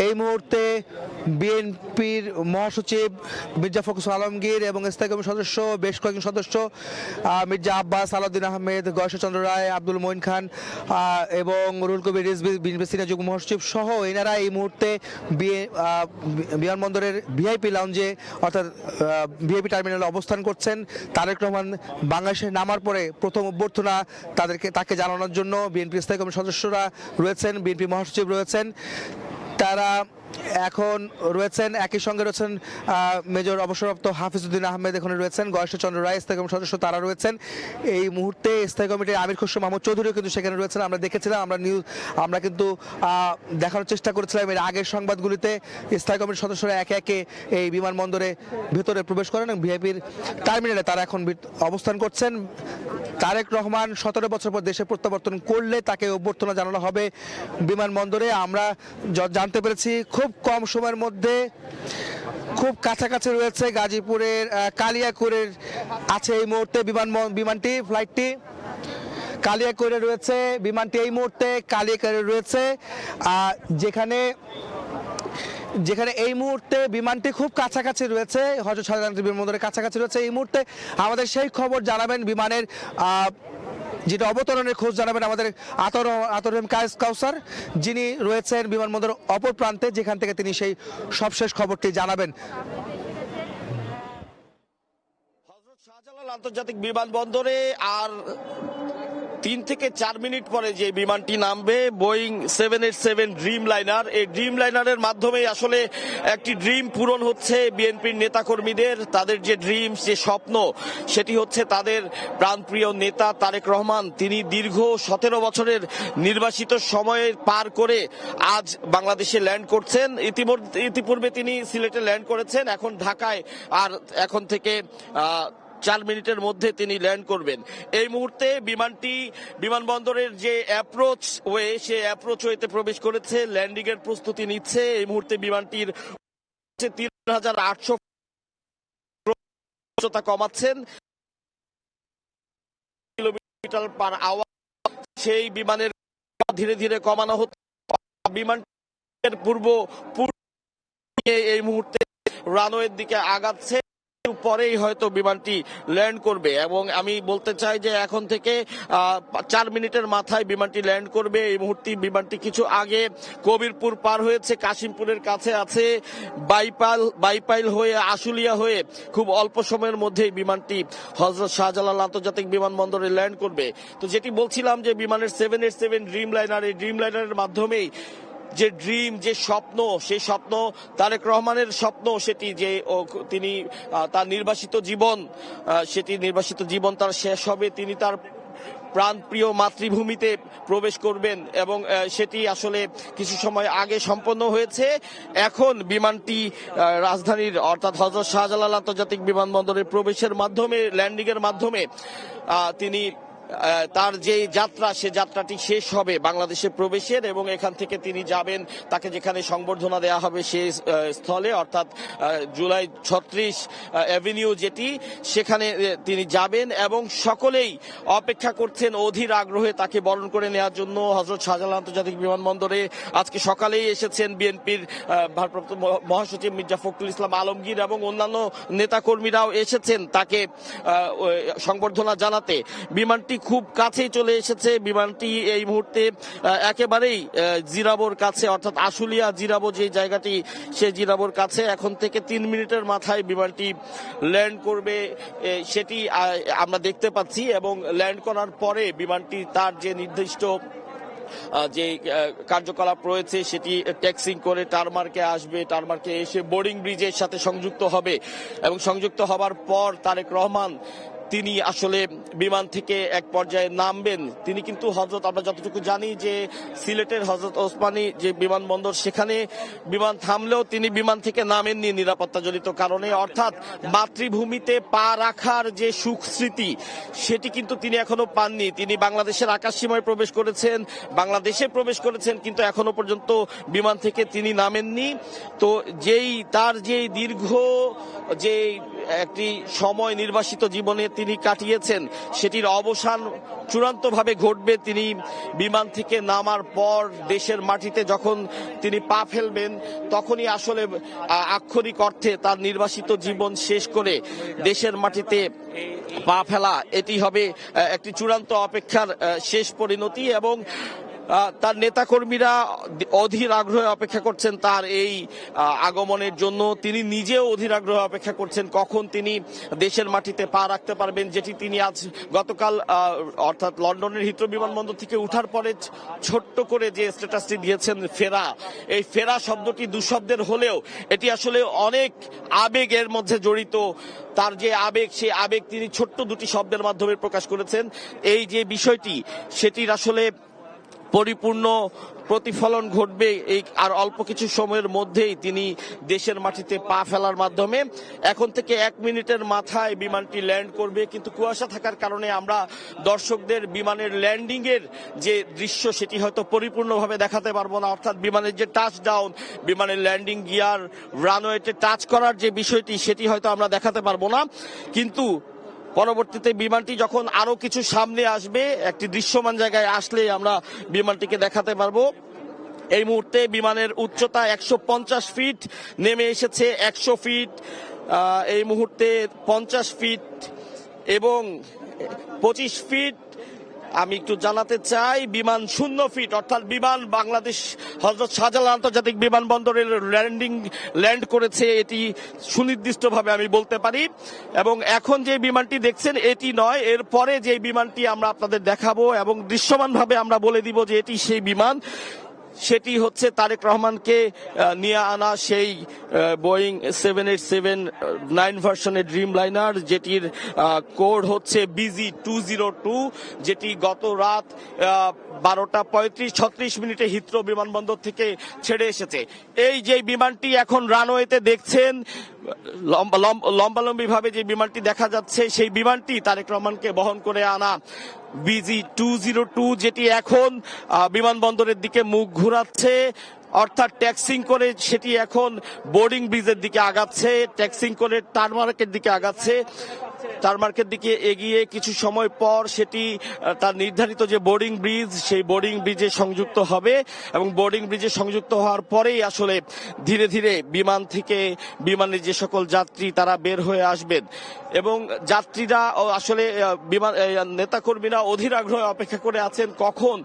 এই মুহূর্তে বিএনপির মহাসচিব মির্জা ফখরুল আলমগীর এবং স্থায়ী কমিটির সদস্য বেশ কয়েকজন সদস্য, মির্জা আব্বাস, আলাউদ্দিন আহমেদ, গয়েশ্বরচন্দ্র রায়, আব্দুল মঈন খান এবং রুহুল কবির রিজভী, বিএনপি সিনিয়র যুগ্ম মহাসচিব সহ এনারা এই মুহূর্তে বিমানবন্দরের ভিআইপি লাউঞ্জে, অর্থাৎ ভিআইপি টার্মিনালে অবস্থান করছেন। তারেক রহমান বাংলাদেশে নামার পরে প্রথম অভ্যর্থনা তাকে জানানোর জন্য বিএনপি স্থায়ী কমিটির সদস্যরা রয়েছেন, বিএনপি মহাসচিব রয়েছেন, তারা এখন রয়েছেন। একই সঙ্গে রয়েছেন মেজর অবসরপ্রাপ্ত হাফিজউদ্দিন আহমেদ, এখানে রয়েছেন গয়েশ্বরচন্দ্র রায়, স্থায়ী কমিটির সদস্য, তারা রয়েছেন। এই মুহূর্তে স্থায়ী কমিটির আমির খসরু মাহমুদ চৌধুরীও কিন্তু সেখানে রয়েছেন। আমরা দেখেছিলাম, আমরা কিন্তু দেখানোর চেষ্টা করেছিলাম এর আগের সংবাদগুলিতে স্থায়ী কমিটির সদস্যরা একে একে এই বিমানবন্দরে ভেতরে প্রবেশ করেন এবং ভিআইপির টার্মিনালে তারা এখন অবস্থান করছেন। তারেক রহমান 17 বছর পর দেশে প্রত্যাবর্তন করলে তাকে অভ্যর্থনা জানানো হবে বিমানবন্দরে। আমরা জানতে পেরেছি খুব কম সময়ের মধ্যে, খুব কাছাকাছি রয়েছে গাজীপুরের কালিয়াকৈরের আছে এই মুহূর্তে বিমানটি, ফ্লাইটটি কালিয়াকৈরে রয়েছে। বিমানটি এই মুহূর্তে কালিয়াকৈরে রয়েছে, যেখানে এই মুহূর্তে বিমানটি খুব কাছাকাছি রয়েছে, হযরত শাহজালাল বিমানবন্দরের কাছাকাছি রয়েছে। এই মুহূর্তে আমাদের সেই খবর জানাবেন বিমানের যেটা অবতরণের খোঁজ জানাবেন আমাদের আতর রহিম কাউসার, যিনি রয়েছেন বিমানবন্দর অপর প্রান্তে, যেখান থেকে তিনি সেই সবশেষ খবরটি জানাবেন। হযরত শাহজালাল আন্তর্জাতিক বিমানবন্দরে আর 3 থেকে 4 মিনিট পরে যে বিমানটি নামবে, বোয়িং 787 ড্রিম লাইনার, এই ড্রিম লাইনারের মাধ্যমে আসলে একটি ড্রিম পূরণ হচ্ছে বিএনপির নেতাকর্মীদের। তাদের যে ড্রিম, যে স্বপ্ন, সেটি হচ্ছে তাদের প্রাণপ্রিয় নেতা তারেক রহমান। তিনি দীর্ঘ 17 বছরের নির্বাসিত সময়ে পার করে আজ বাংলাদেশে ল্যান্ড করছেন। ইতিপূর্বে তিনি সিলেটে ল্যান্ড করেছেন, এখন ঢাকায়, আর এখন থেকে 4 মিনিটের মধ্যে তিনি ল্যান্ড করবেন। এই মুহূর্তে বিমানটি বিমানবন্দরের যে অ্যাপ্রোচ ওয়ে, সে অ্যাপ্রোচ ওয়েতে প্রবেশ করেছে, ল্যান্ডিং এর প্রস্তুতি নিচ্ছে। এই মুহূর্তে বিমানটির 3800 উচ্চতা কমাচ্ছেন কিলোমিটার পার আওয়ার, সেই বিমানের ধীরে ধীরে কমানো হচ্ছে। বিমানের পূর্ব এই মুহূর্তে রানওয়ের দিকে আগাচ্ছে, পরেই হয়তো বিমানটি ল্যান্ড করবে। এবং আমি বলতে চাই যে এখন থেকে 4 মিনিটের মাথায় বিমানটি ল্যান্ড করবে। এই মুহূর্তে বিমানটি কিছু আগে কবিরপুর পার হয়েছে, কাশিমপুরের কাছে আছে, বাইপাইল হয়ে আশুলিয়া হয়ে খুব অল্প সময়ের মধ্যেই বিমানটি হযরত শাহজালাল আন্তর্জাতিক বিমানবন্দরে ল্যান্ড করবে। তো যেটি বলছিলাম যে বিমানের 787 ড্রিম লাইনার, এই ড্রিম লাইনারের মাধ্যমেই যে ড্রিম, যে স্বপ্ন, সেই স্বপ্ন তারেক রহমানের স্বপ্ন, সেটি যে তিনি তার নির্বাসিত জীবন তার শেষ হবে, তিনি তার প্রাণপ্রিয় মাতৃভূমিতে প্রবেশ করবেন এবং সেটি আসলে কিছু সময় আগে সম্পন্ন হয়েছে। এখন বিমানটি রাজধানীর অর্থাৎ হযরত শাহজালাল আন্তর্জাতিক বিমানবন্দরে প্রবেশের মাধ্যমে, ল্যান্ডিং এর মাধ্যমে তিনি তার যে যাত্রা, সে যাত্রাটি শেষ হবে বাংলাদেশে প্রবেশের, এবং এখান থেকে তিনি যাবেন, তাকে যেখানে সংবর্ধনা দেওয়া হবে সেই স্থলে, অর্থাৎ জুলাই 36 অ্যাভিনিউ যেটি, সেখানে তিনি যাবেন। এবং সকলেই অপেক্ষা করছেন অধীর আগ্রহে তাকে বরণ করে নেওয়ার জন্য। হযরত শাহজালাল আন্তর্জাতিক বিমানবন্দরে আজকে সকালেই এসেছেন বিএনপির ভারপ্রাপ্ত মহাসচিব মির্জা ফখরুল ইসলাম আলমগীর এবং অন্যান্য নেতাকর্মীরাও এসেছেন তাকে সংবর্ধনা জানাতে। বিমানটি খুব কাছেই চলে এসেছে। বিমানটি এই মুহূর্তে একেবারেই জিরাবোর কাছে, অর্থাৎ আশুলিয়া জিরাবো যে জায়গাটি, সেই জিরাবোর কাছে। এখন থেকে 3 মিনিটের মাথায় বিমানটি ল্যান্ড করবে, সেটি আমরা দেখতে পাচ্ছি। এবং ল্যান্ড করার পরে বিমানটি তার যে নির্দিষ্ট যে কার্যকলাপ রয়েছে সেটি ট্যাক্সিং করে টারমার্কে আসবে, টারমার্কে এসে বোর্ডিং ব্রিজের সাথে সংযুক্ত হবে এবং সংযুক্ত হবার পর তারেক রহমান তিনি আসলে বিমান থেকে এক পর্যায়ে নামবেন। তিনি কিন্তু আমরা যতটুকু জানি যে সিলেটের হযরত ওসমানী যে বিমানবন্দর, সেখানে বিমান থামলেও তিনি বিমান থেকে নামেননি নিরাপত্তাজনিত কারণে। অর্থাৎ মাতৃভূমিতে পা রাখার যে সুখ স্মৃতি, সেটি কিন্তু তিনি এখনো পাননি। তিনি বাংলাদেশের আকাশসীমায় প্রবেশ করেছেন, বাংলাদেশে প্রবেশ করেছেন, কিন্তু এখনো পর্যন্ত বিমান থেকে তিনি নামেননি। তো তার যেই দীর্ঘ যে একটি সময় নির্বাসিত জীবনে তিনি কাটিয়েছেন, সেটির অবসান চূড়ান্তভাবে ঘটবে তিনি বিমান থেকে নামার পর। দেশের মাটিতে যখন তিনি পা ফেলবেন, তখনই আসলে আক্ষরিক অর্থে তার নির্বাসিত জীবন শেষ করে দেশের মাটিতে পা ফেলা, এটি হবে একটি চূড়ান্ত অপেক্ষার শেষ পরিণতি। এবং তার নেতাকর্মীরা অধীর আগ্রহে অপেক্ষা করছেন তার এই আগমনের জন্য। তিনি নিজেও অধীর আগ্রহে অপেক্ষা করছেন কখন তিনি দেশের মাটিতে পা রাখতে পারবেন, যেটি তিনি গতকাল অর্থাৎ লন্ডনের হিথ্রো বিমানবন্দর থেকে উঠার পরে ছোট্ট করে যে স্ট্যাটাসটি দিয়েছেন ফেরা, এই ফেরা শব্দটি দুঃশব্দের হলেও এটি আসলে অনেক আবেগের মধ্যে জড়িত। তার যে আবেগ, সেই আবেগ তিনি ছোট্ট দুটি শব্দের মাধ্যমে প্রকাশ করেছেন। এই যে বিষয়টি, সেটির আসলে পরিপূর্ণ প্রতিফলন ঘটবে এই আর অল্প কিছু সময়ের মধ্যেই তিনি দেশের মাটিতে পা ফেলার মাধ্যমে। এখন থেকে 1 মিনিটের মাথায় বিমানটি ল্যান্ড করবে, কিন্তু কুয়াশা থাকার কারণে আমরা দর্শকদের বিমানের ল্যান্ডিং এর যে দৃশ্য, সেটি হয়তো পরিপূর্ণভাবে দেখাতে পারবো না। অর্থাৎ বিমানের যে টাচ ডাউন, বিমানের ল্যান্ডিং গিয়ার রানওয়েতে টাচ করার যে বিষয়টি, সেটি হয়তো আমরা দেখাতে পারবো না। কিন্তু পরবর্তীতে বিমানটি যখন আরো কিছু সামনে আসবে, একটি দৃশ্যমান জায়গায় আসলে আমরা বিমানটিকে দেখাতে পারবো। এই মুহূর্তে বিমানের উচ্চতা 150 ফিট নেমে এসেছে 100 ফিট, এই মুহূর্তে 50 ফিট এবং 25 ফিট। আমি একটু জানাতে চাই, বিমান 0 ফিট, অর্থাৎ বিমান বাংলাদেশ হযরত শাহজালাল আন্তর্জাতিক বিমানবন্দরে ল্যান্ড করেছে, এটি সুনির্দিষ্টভাবে আমি বলতে পারি। এবং এখন যে বিমানটি দেখছেন এটি নয়, এরপরে যে বিমানটি আমরা আপনাদের দেখাবো এবং দৃশ্যমানভাবে আমরা বলে দিব যে এটি সেই বিমান। সেটি হচ্ছে তারেক রহমানকে নিয়ে আনা সেই বোয়িং 787-9 ভার্সনের ড্রিম লাইনার, যেটির কোড হচ্ছে BG-202, যেটি গত রাত 12:35-36 হিথ্রো বিমানবন্দর থেকে ছেড়ে এসেছে। এই যে বিমানটি এখন রানওয়েতে দেখছেন, লম্বালম্বি ভাবে যে বিমানটি দেখা যাচ্ছে, সেই বিমানটি তারেক রহমানকে বহন করে আনা BG-202, যেটি এখন বিমানবন্দরের দিকে মুখ ঘুরাচ্ছে, অর্থাৎ ট্যাক্সিং করে সেটি এখন বোর্ডিং ব্রিজের দিকে আগাচ্ছে, ট্যাক্সিং করে টারমার্কের দিকে আগাচ্ছে। টারমার্কের দিকে এগিয়ে কিছু সময় পর সেটি তার নির্ধারিত যে বোর্ডিং ব্রিজ, সেই বোর্ডিং ব্রিজে সংযুক্ত হবে এবং বোর্ডিং ব্রিজে সংযুক্ত হওয়ার পরেই আসলে ধীরে ধীরে বিমান থেকে বিমানের যে সকল যাত্রী তারা বের হয়ে আসবেন এবং যাত্রীরা আসলে বিমান নেতাকর্মীরা অধীর আগ্রহে অপেক্ষা করে আছেন কখন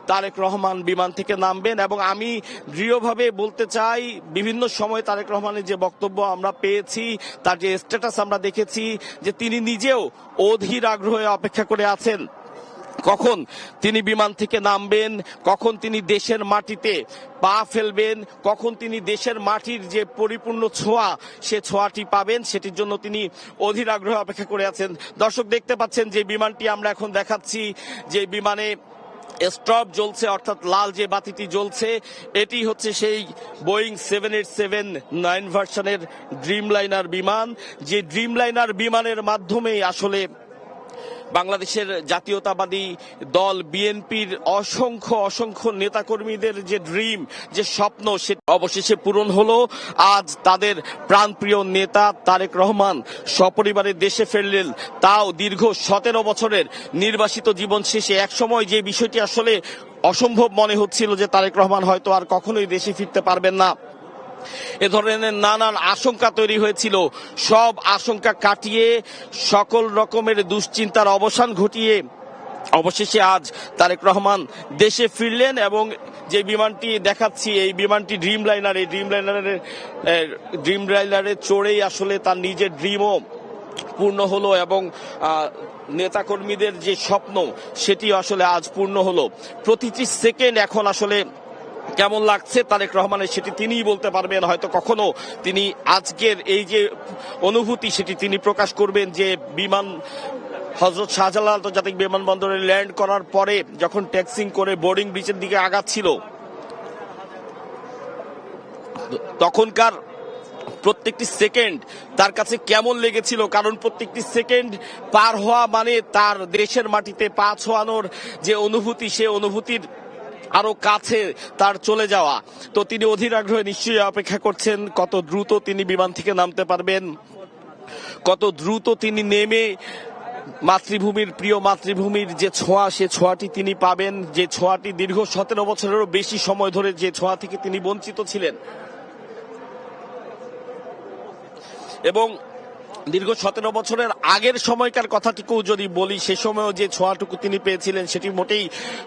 তারেক রহমান বিমান থেকে নামবেন। এবং আমি দৃঢ়ভাবে বলতে চাই, বিভিন্ন সময় তারেক রহমানের যে বক্তব্য আমরা পেয়েছি, তার যে স্ট্যাটাস আমরা দেখেছি, যে তিনি নিজেও অধীর আগ্রহে অপেক্ষা করে আছেন কখন তিনি বিমান থেকে নামবেন, কখন তিনি দেশের মাটিতে পা ফেলবেন, কখন তিনি দেশের মাটির যে পরিপূর্ণ ছোঁয়া, সে ছোঁয়াটি পাবেন, সেটির জন্য তিনি অধীর আগ্রহে অপেক্ষা করে আছেন। দর্শক দেখতে পাচ্ছেন যে বিমানটি আমরা এখন দেখাচ্ছি, যে বিমানে স্টপ জ্বলছে, অর্থাৎ লাল যে বাতিটি জ্বলছে, এটি হচ্ছে সেই বোয়িং 787-9 ভার্সনের ড্রিম লাইনার বিমান, যে ড্রিম লাইনার বিমানের মাধ্যমেই আসলে বাংলাদেশের জাতীয়তাবাদী দল বিএনপির অসংখ্য নেতাকর্মীদের যে ড্রিম, যে স্বপ্ন, সেটা অবশেষে পূরণ হলো। আজ তাদের প্রাণপ্রিয় নেতা তারেক রহমান সপরিবারে দেশে ফিরলেন, তাও দীর্ঘ 17 বছরের নির্বাসিত জীবন শেষে। একসময় যে বিষয়টি আসলে অসম্ভব মনে হচ্ছিল যে তারেক রহমান হয়তো আর কখনোই দেশে ফিরতে পারবেন না, এ ধরনের নানান আশঙ্কা তৈরি হয়েছিল, সব আশঙ্কা কাটিয়ে সকল রকমের দুশ্চিন্তার অবসান ঘটিয়ে অবশেষে আজ তারেক রহমান দেশে ফিরলেন। এবং যে বিমানটি দেখাচ্ছি, এই বিমানটি ড্রিম লাইনার, এই ড্রিম লাইনারে চড়েই আসলে তার নিজের ড্রিমও পূর্ণ হলো এবং নেতাকর্মীদের যে স্বপ্ন, সেটি আসলে আজ পূর্ণ হলো। প্রতিটি সেকেন্ড এখন আসলে কেমন লাগছে তারেক রহমানের, সেটি তিনিই বলতে পারবেন। হয়তো কখনো তিনি আজকের এই যে অনুভূতি, সেটি তিনি প্রকাশ করবেন যে বিমান হযরত শাহজালাল আন্তর্জাতিক বিমানবন্দরে ল্যান্ড করার পরে যখন ট্যাক্সিং করে বোর্ডিং ব্রিজের দিকে আগাচ্ছিল, তখনকার প্রত্যেকটি সেকেন্ড তার কাছে কেমন লেগেছিল। কারণ প্রত্যেকটি সেকেন্ড পার হওয়া মানে তার দেশের মাটিতে পা ছোঁয়ানোর যে অনুভূতি, সে অনুভূতির আরো কাছে তার চলে যাওয়া। তো তিনি অধীর আগ্রহে নিশ্চয়ই অপেক্ষা করছেন কত দ্রুত তিনি বিমান থেকে নামতে পারবেন, কত দ্রুত তিনি নেমে মাতৃভূমির, প্রিয় মাতৃভূমির যে ছোঁয়া, সে ছোঁয়াটি তিনি পাবেন, যে ছোঁয়াটি দীর্ঘ 17 বছরেরও বেশি সময় ধরে যে ছোঁয়া থেকে তিনি বঞ্চিত ছিলেন। এবং দীর্ঘ 17 বছরের আগের সময়কার কথাটিকেও যদি বলি, সে সময়ও যে ছোঁয়াটুকু তিনি পেয়েছিলেন, সেটি মোটেই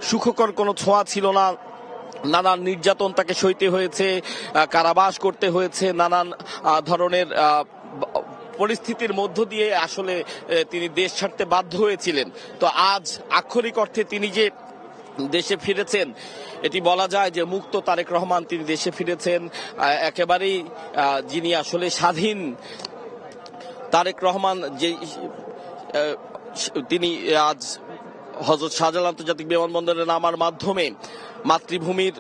সুখকর কোনো ছোঁয়া ছিল না। নানান নির্যাতন তাকে সইতে হয়েছে, কারাবাস করতে হয়েছে, নানান ধরনের পরিস্থিতির মধ্য দিয়ে আসলে তিনি দেশ ছাড়তে বাধ্য হয়েছিলেন। তো আজ আক্ষরিক অর্থে তিনি যে দেশে ফিরেছেন, এটি বলা যায় যে মুক্ত তারেক রহমান তিনি দেশে ফিরেছেন। একেবারেই যিনি আসলে স্বাধীন তারেক রহমান, যে তিনি আজ হযরত শাহজালাল আন্তর্জাতিক বিমানবন্দরে নামার মাধ্যমে মাতৃভূমির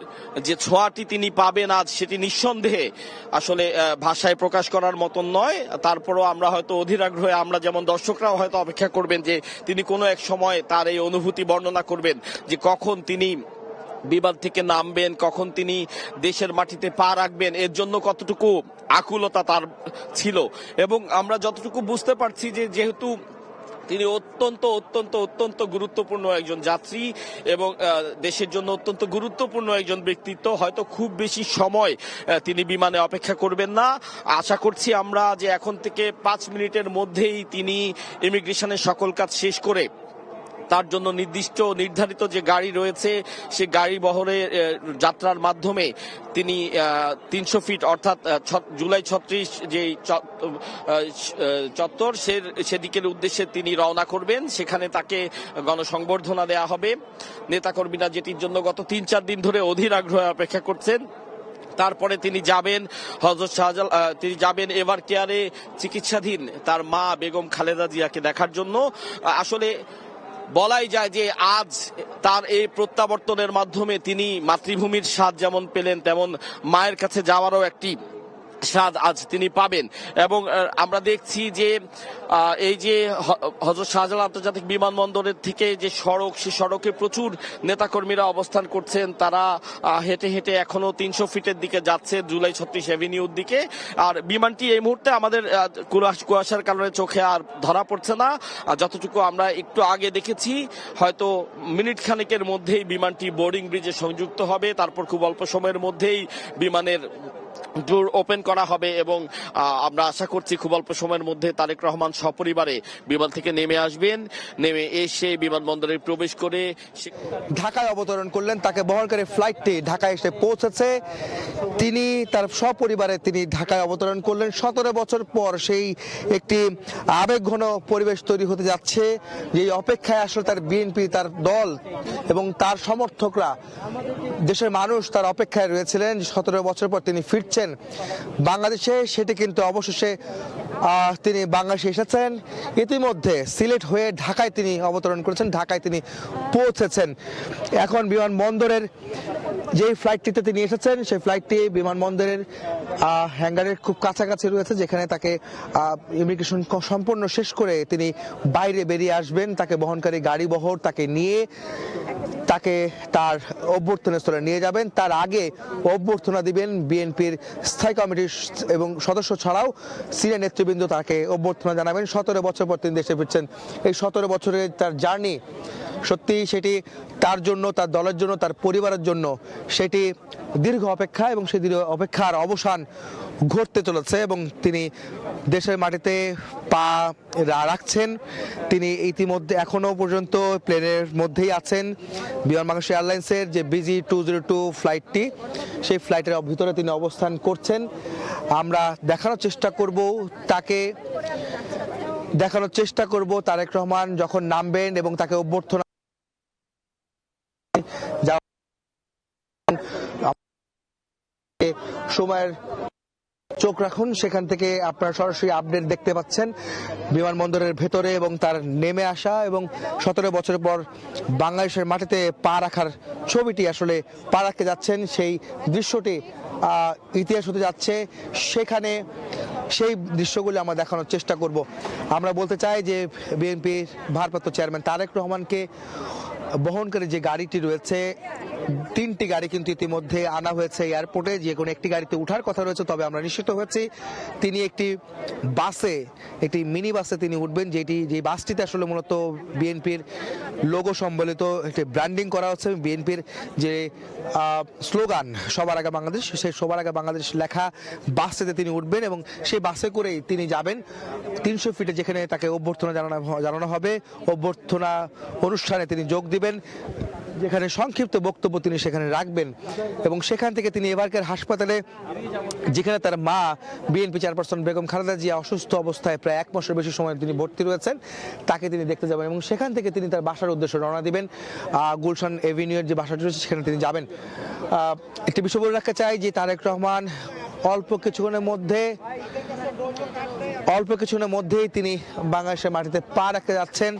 যে ছোঁয়াটি তিনি পাবেন আজ, সেটি নিঃসন্দেহে আসলে ভাষায় প্রকাশ করার মতন নয়। তারপরও আমরা হয়তো অধীর আগ্রহে, আমরা যেমন দর্শকরাও হয়তো অপেক্ষা করবেন যে তিনি কোনো এক সময় তার এই অনুভূতি বর্ণনা করবেন, যে কখন তিনি বিমান থেকে নামবেন, কখন তিনি দেশের মাটিতে পা রাখবেন, এর জন্য কতটুকু আকুলতা তার ছিল। এবং আমরা যতটুকু বুঝতে পারছি যে যেহেতু তিনি অত্যন্ত গুরুত্বপূর্ণ একজন যাত্রী এবং দেশের জন্য অত্যন্ত গুরুত্বপূর্ণ একজন ব্যক্তিত্ব, হয়তো খুব বেশি সময় তিনি বিমানে অপেক্ষা করবেন না। আশা করছি আমরা যে এখন থেকে 5 মিনিটের মধ্যেই তিনি ইমিগ্রেশনের সকল কাজ শেষ করে তার জন্য নির্ধারিত যে গাড়ি রয়েছে সে গাড়ি বহরে যাত্রার মাধ্যমে তিনি 300 ফিট অর্থাৎ জুলাই 36 যে চত্বর সেদিকের উদ্দেশ্যে তিনি রওনা করবেন। সেখানে তাকে গণসংবর্ধনা দেয়া হবে। নেতাকর্মীরা যেটির জন্য গত 3-4 দিন ধরে অধীর আগ্রহে অপেক্ষা করছেন। তারপরে তিনি যাবেন হযরত শাহজালাল, তিনি যাবেন এভার কেয়ারে চিকিৎসাধীন তার মা বেগম খালেদা জিয়াকে দেখার জন্য। আসলে বলাই যায় যে আজ তার এই প্রত্যাবর্তনের মাধ্যমে তিনি মাতৃভূমির স্বাদ যেমন পেলেন, তেমন মায়ের কাছে যাওয়ারও একটি স্বাদ আজ তিনি পাবেন। এবং আমরা দেখছি যে এই যে হযরত শাহজালাল আন্তর্জাতিক বিমানবন্দরের থেকে যে সড়ক, সে সড়কে প্রচুর নেতাকর্মীরা অবস্থান করছেন। তারা হেঁটে হেঁটে এখনো 300 ফিটের দিকে যাচ্ছে, জুলাই 36 অ্যাভিনিউর দিকে। আর বিমানটি এই মুহূর্তে আমাদের কুয়াশার কারণে চোখে আর ধরা পড়ছে না। যতটুকু আমরা একটু আগে দেখেছি, হয়তো মিনিট খানেকের মধ্যেই বিমানটি বোর্ডিং ব্রিজে সংযুক্ত হবে। তারপর খুব অল্প সময়ের মধ্যেই বিমানের ডোর ওপেন করা হবে এবং আমরা আশা করছি খুব অল্প সময়ের মধ্যে তারেক রহমান সপরিবারে বিমান থেকে নেমে আসবেন। নেমে এসে বিমানবন্দরে প্রবেশ করে ঢাকায় অবতরণ করলেন। তাকে বহনকারী ফ্লাইটটি ঢাকায় এসে পৌঁছেছে। তিনি তার সপরিবারে তিনি ঢাকায় অবতরণ করলেন। 17 বছর পর সেই একটি আবেগঘন পরিবেশ তৈরি হতে যাচ্ছে, যে অপেক্ষায় আসলে তার বিএনপি, তার দল এবং তার সমর্থকরা, দেশের মানুষ তার অপেক্ষায় রয়েছিলেন। 17 বছর পর তিনি ফিরছেন বাংলাদেশে, সেটি কিন্তু অবশেষে তিনি বাংলাদেশে এসেছেন। ইতিমধ্যে সিলেট হয়ে ঢাকায় তিনি অবতরণ করেছেন, ঢাকায় তিনি পৌঁছেছেন। এখন বিমানবন্দরের যেই ফ্লাইটটিতে তিনি এসেছেন, সেই ফ্লাইটটি বিমানবন্দরের হ্যাঙ্গারের খুব কাছাকাছি রয়েছে, যেখানে তাকে ইমিগ্রেশন সম্পূর্ণ শেষ করে তিনি বাইরে বেরিয়ে আসবেন। তাকে বহনকারী গাড়ি বহর তাকে নিয়ে তাকে তার অভ্যর্থনা স্থলে নিয়ে যাবেন। তার আগে অভ্যর্থনা দিবেন বিএনপির স্থায়ী কমিটির এবং সদস্য ছাড়াও সিনিয়র নেতৃবৃন্দ তাকে অভ্যর্থনা জানাবেন। 17 বছর পর তিনি দেশে ফিরছেন। এই 17 বছরের তার জার্নি সত্যি সেটি তার জন্য, তার দলের জন্য, তার পরিবারের জন্য সেটি দীর্ঘ অপেক্ষা, এবং সেই দীর্ঘ অপেক্ষার অবসান ঘটতে চলেছে এবং তিনি দেশের মাটিতে পা রাখছেন। তিনি ইতিমধ্যে এখনো পর্যন্ত প্লেনের মধ্যেই আছেন। বিমান বাংলাদেশ এয়ারলাইন্সের যে BG 202 ফ্লাইটটি, সেই ফ্লাইটের ভিতরে তিনি অবস্থান করছেন। আমরা দেখানোর চেষ্টা করব তারেক রহমান যখন নামবেন এবং তাকে অভ্যর্থনা সময়ের চোখ রাখুন। সেখান থেকে আপনারা সরাসরি আপডেট দেখতে পাচ্ছেন বিমানবন্দরের ভেতরে এবং তার নেমে আসা, এবং 17 বছর পর বাংলাদেশের মাটিতে পা রাখার ছবিটি আসলে পা রাখতে যাচ্ছেন। সেই দৃশ্যটি ইতিহাস হতে যাচ্ছে। সেখানে সেই দৃশ্যগুলি আমরা দেখানোর চেষ্টা করব। আমরা বলতে চাই যে বিএনপির ভারপ্রাপ্ত চেয়ারম্যান তারেক রহমানকে বহনকারী যে গাড়িটি রয়েছে, 3টি গাড়ি কিন্তু ইতিমধ্যে আনা হয়েছে এয়ারপোর্টে। যে কোনো একটি গাড়িতে ওঠার কথা রয়েছে, তবে আমরা নিশ্চিত হয়েছি তিনি একটি মিনি বাসে তিনি উঠবেন, যে বাসটিতে আসলে মূলত বিএনপির লোগো সম্বলিত একটি ব্র্যান্ডিং করা হচ্ছে। বিএনপির যে স্লোগান সবার আগে বাংলাদেশ, সেই সবার আগে বাংলাদেশ লেখা বাসটিতে তিনি উঠবেন এবং সেই বাসে করেই তিনি যাবেন 300 ফিটে, যেখানে তাকে অভ্যর্থনা জানানো হবে। অভ্যর্থনা অনুষ্ঠানে তিনি যোগ দিবেন, যেখানে সংক্ষিপ্ত বক্তব্য তিনি সেখানে রাখবেন এবং সেখান থেকে তিনি এবারকার হাসপাতালে, যেখানে তার মা বিএনপি চেয়ারপারসন বেগম খালেদা জিয়া অসুস্থ অবস্থায় প্রায় 1 মাসের বেশি সময় তিনি ভর্তি রয়েছেন, তাকে তিনি দেখতে যাবেন এবং সেখান থেকে তিনি তার বাসার উদ্দেশ্যে রওনা দিবেন। গুলশান এভিনিউয়ের যে বাসাটি রয়েছে সেখানে তিনি যাবেন। একটি বিষয় বলে রাখতে চাই যে তারেক রহমান অল্প কিছুক্ষণের মধ্যেই তিনি বাংলাদেশের মাটিতে পা রাখতে যাচ্ছেন।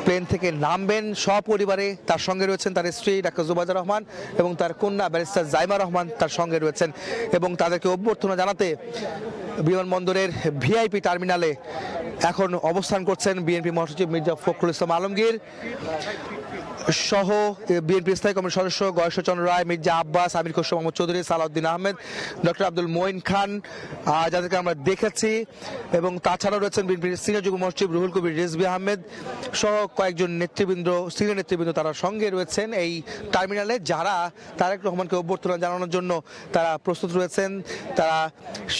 প্লেন থেকে নামবেন সপরিবারে। তার সঙ্গে রয়েছেন তার স্ত্রী ডাক্তার জুবাইদা রহমান এবং তার কন্যা ব্যারিস্টার জাইমা রহমান তার সঙ্গে রয়েছেন, এবং তাদেরকে অভ্যর্থনা জানাতে বিমানবন্দরের ভিআইপি টার্মিনালে এখন অবস্থান করছেন বিএনপি মহাসচিব মির্জা ফখরুল ইসলাম আলমগীর সহ বিএনপি স্থায়ী কমিটির সদস্য গয়েশ্বরচন্দ্র রায়, মির্জা আব্বাস, আমির খসরু মোহাম্মদ চৌধুরী, সালাউদ্দিন আহমেদ, ডক্টর আব্দুল মঈন খান, যাদেরকে আমরা দেখেছি, এবং তাছাড়াও রয়েছেন বিএনপির সিনিয়র যুগ্ম মহাসচিব রুহুল কবির রিজভী আহমেদ সহ কয়েকজন সিনিয়র নেতৃবৃন্দ তারা সঙ্গে রয়েছেন এই টার্মিনালে, যারা তারেক রহমানকে অভ্যর্থনা জানানোর জন্য তারা প্রস্তুত রয়েছেন, তারা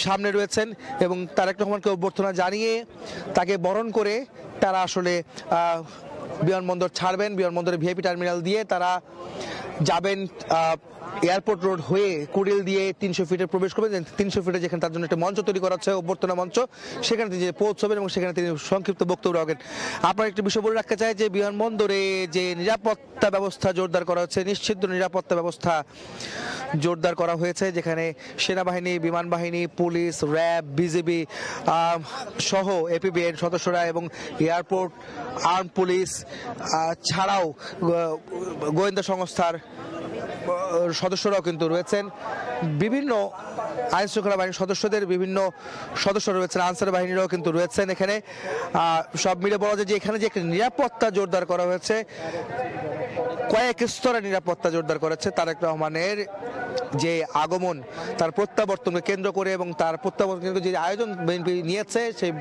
সামনে রয়েছেন এবং তারেক রহমানকে অভ্যর্থনা জানিয়ে তাকে বরণ করে তারা আসলে বিমানবন্দর ছাড়বেন, বিমানবন্দরের ভিআইপি টার্মিনাল দিয়ে তারা যাবেন এয়ারপোর্ট রোড হয়ে কুড়িল দিয়ে 300 ফিটে প্রবেশ করবেন। 300 ফিটে যেখানে তার জন্য একটা মঞ্চ তৈরি করা হচ্ছে, অভ্যর্থনা মঞ্চ, সেখানে তিনি পৌঁছবেন এবং সেখানে তিনি সংক্ষিপ্ত বক্তব্য রাখবেন। আপনার একটি বিষয় বলে রাখতে চাই যে বিমানবন্দরে যে নিরাপত্তা ব্যবস্থা জোরদার করা হচ্ছে, নিশ্চিত নিরাপত্তা ব্যবস্থা জোরদার করা হয়েছে, যেখানে সেনাবাহিনী, বিমান বাহিনী, পুলিশ, র্যাব, বিজিবি সহ এপিবিএন সদস্যরা এবং এয়ারপোর্ট আর্ম পুলিশ ছাড়াও গোয়েন্দা সংস্থার সদস্যরাও কিন্তু রয়েছেন। বিভিন্ন আইন শৃঙ্খলা বাহিনীর সদস্যদের বিভিন্ন সদস্য রয়েছেন, আনসার বাহিনীরাও কিন্তু রয়েছেন এখানে। সব মিলে বলা যায় যে এখানে যে নিরাপত্তা জোরদার করা হয়েছে, কয়েক স্তরে নিরাপত্তা জোরদার করেছে। তারেক রহমানের যে আগমন, তার প্রত্যাবর্তনকে কেন্দ্র করে এবং তার প্রত্যাবর্তন যে আয়োজন বিএনপি নিয়েছে সেই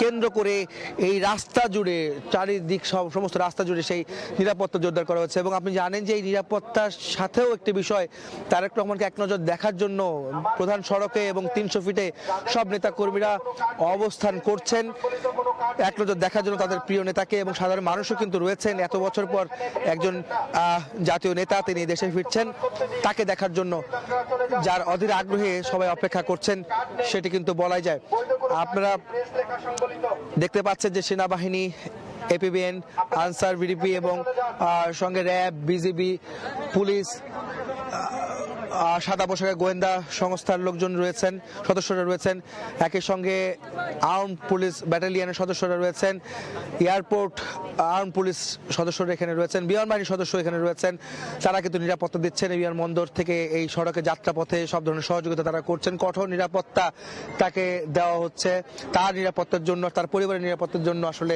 কেন্দ্র করে এই রাস্তা জুড়ে, চারিদিক সমস্ত রাস্তা জুড়ে সেই নিরাপত্তা জোরদার করা হয়েছে। এবং আপনি জানেন যে এই নিরাপত্তার সাথেও একটি বিষয়, তারেক রহমানকে এক নজর দেখার জন্য প্রধান সড়কে এবং 300 ফিটে সব নেতাকর্মীরা অবস্থান করছেন এক নজর দেখার জন্য তাদের প্রিয় নেতাকে। এবং সাধারণ মানুষও কিন্তু রয়েছেন, এত বছর পর একজন জাতীয় নেতা তিনি দেশে ফিরছেন, তাকে দেখার জন্য যার অধীর আগ্রহে সবাই অপেক্ষা করছেন সেটি কিন্তু বলাই যায়। আপনারা দেখতে পাচ্ছেন যে সেনাবাহিনী, এপিবিএন, আনসার, বিডিপি এবং সঙ্গে র্যাব, বিজিবি, পুলিশ, সাদা পোশাকে গোয়েন্দা সংস্থার লোকজন রয়েছেন, সদস্যরা রয়েছেন, একই সঙ্গে আর্ম পুলিশ ব্যাটালিয়নের সদস্যরা রয়েছেন, এয়ারপোর্ট আর্ম পুলিশ সদস্যরা এখানে রয়েছেন, বিমান বাহিনীর সদস্য এখানে রয়েছেন। তারা কিন্তু নিরাপত্তা দিচ্ছেন এই বিমানবন্দর থেকে এই সড়কে যাত্রাপথে, সব ধরনের সহযোগিতা তারা করছেন। কঠোর নিরাপত্তা তাকে দেওয়া হচ্ছে, তার নিরাপত্তার জন্য, তার পরিবারের নিরাপত্তার জন্য আসলে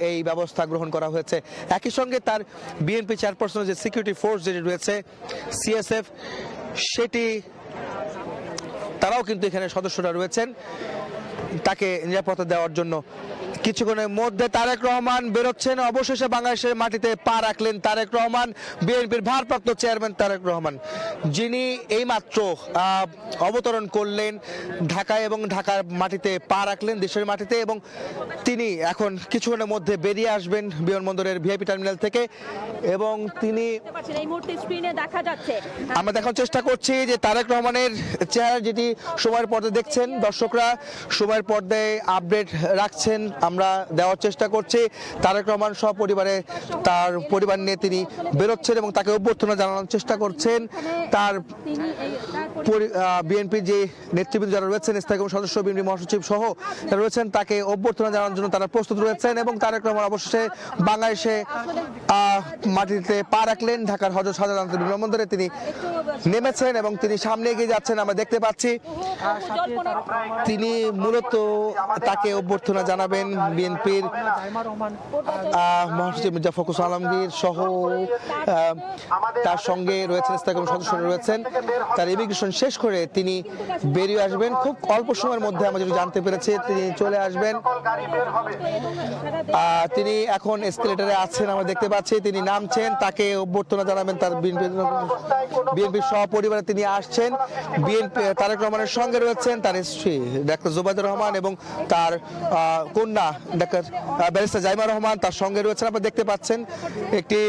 এই ব্যবস্থা গ্রহণ করা হয়েছে। একই সঙ্গে তার বিএনপি চেয়ারপারসনের যে সিকিউরিটি ফোর্স যেটি রয়েছে সিএসএফ, সেটি তারাও কিন্তু এখানে সদস্যরা রয়েছেন তাকে নিরাপত্তা দেওয়ার জন্য। কিছুক্ষণের মধ্যে তারেক রহমান বেরোচ্ছেন, অবশেষে বাংলাদেশের মাটিতে পা রাখলেন তারেক রহমান, বিএনপির ভারপ্রাপ্ত চেয়ারম্যান তারেক রহমান, যিনি এইমাত্র অবতরণ করলেন ঢাকায় এবং ঢাকার মাটিতে পা রাখলেন, দেশের মাটিতে। এবং তিনি এখন কিছুক্ষণের মধ্যে বেরিয়ে আসবেন বিমানবন্দরের ভিআইপি টার্মিনাল থেকে। এবং তিনি, আমরা দেখার চেষ্টা করছি যে তারেক রহমানের চেহারা, যেটি সময়ের পর্দায় দেখছেন দর্শকরা, সময়ের পর্দায় আপডেট রাখছেন, আমরা দেওয়ার চেষ্টা করছি। তারেক রহমান সহ পরিবারে, তার পরিবার নিয়ে তিনি বেরোচ্ছেন এবং তাকে অভ্যর্থনা জানানোর চেষ্টা করছেন। তার বিএনপির যে নেতৃবৃন্দ যারা রয়েছেন, স্থায়ী সদস্য, বিএনপি মহাসচিব সহ যারা রয়েছেন, তাকে অভ্যর্থনা জানানোর জন্য তারা প্রস্তুত রয়েছেন। এবং তারেক রহমান অবশেষে বাংলাদেশে মাটিতে পা রাখলেন, ঢাকার হযরত শাহজালাল আন্তর্জাতিক বিমানবন্দরে তিনি নেমেছেন এবং তিনি সামনে এগিয়ে যাচ্ছেন। আমরা দেখতে পাচ্ছি তিনি মূলত তাকে অভ্যর্থনা জানাবেন বিএনপির মহাসচিব মির্জা ফখরুল আলমগীর সহ তার সঙ্গে রয়েছেন স্থায়ী সদস্যরা রয়েছেন। তার ইমিগ্রেশন শেষ করে তিনি বেরিয়ে আসবেন খুব অল্প সময়ের মধ্যে, আমরা যেটা জানতে পেরেছি তিনি চলে আসবেন। তিনি এখন এসকেলেটরে আছেন, আমরা দেখতে পাচ্ছি তিনি নামছেন, তাকে অভ্যর্থনা জানাবেন। তার বিএনপির সহপরিবারে তিনি আসছেন। বিএনপি তারেক রহমানের সঙ্গে রয়েছেন তার স্ত্রী ডাক্তার জুবাইদুর রহমান এবং তার কন্যা ডাক্তার ব্যারিস্টার জাইমা রহমান তার সঙ্গে রয়েছেন। আপনারা দেখতে পাচ্ছেন একটি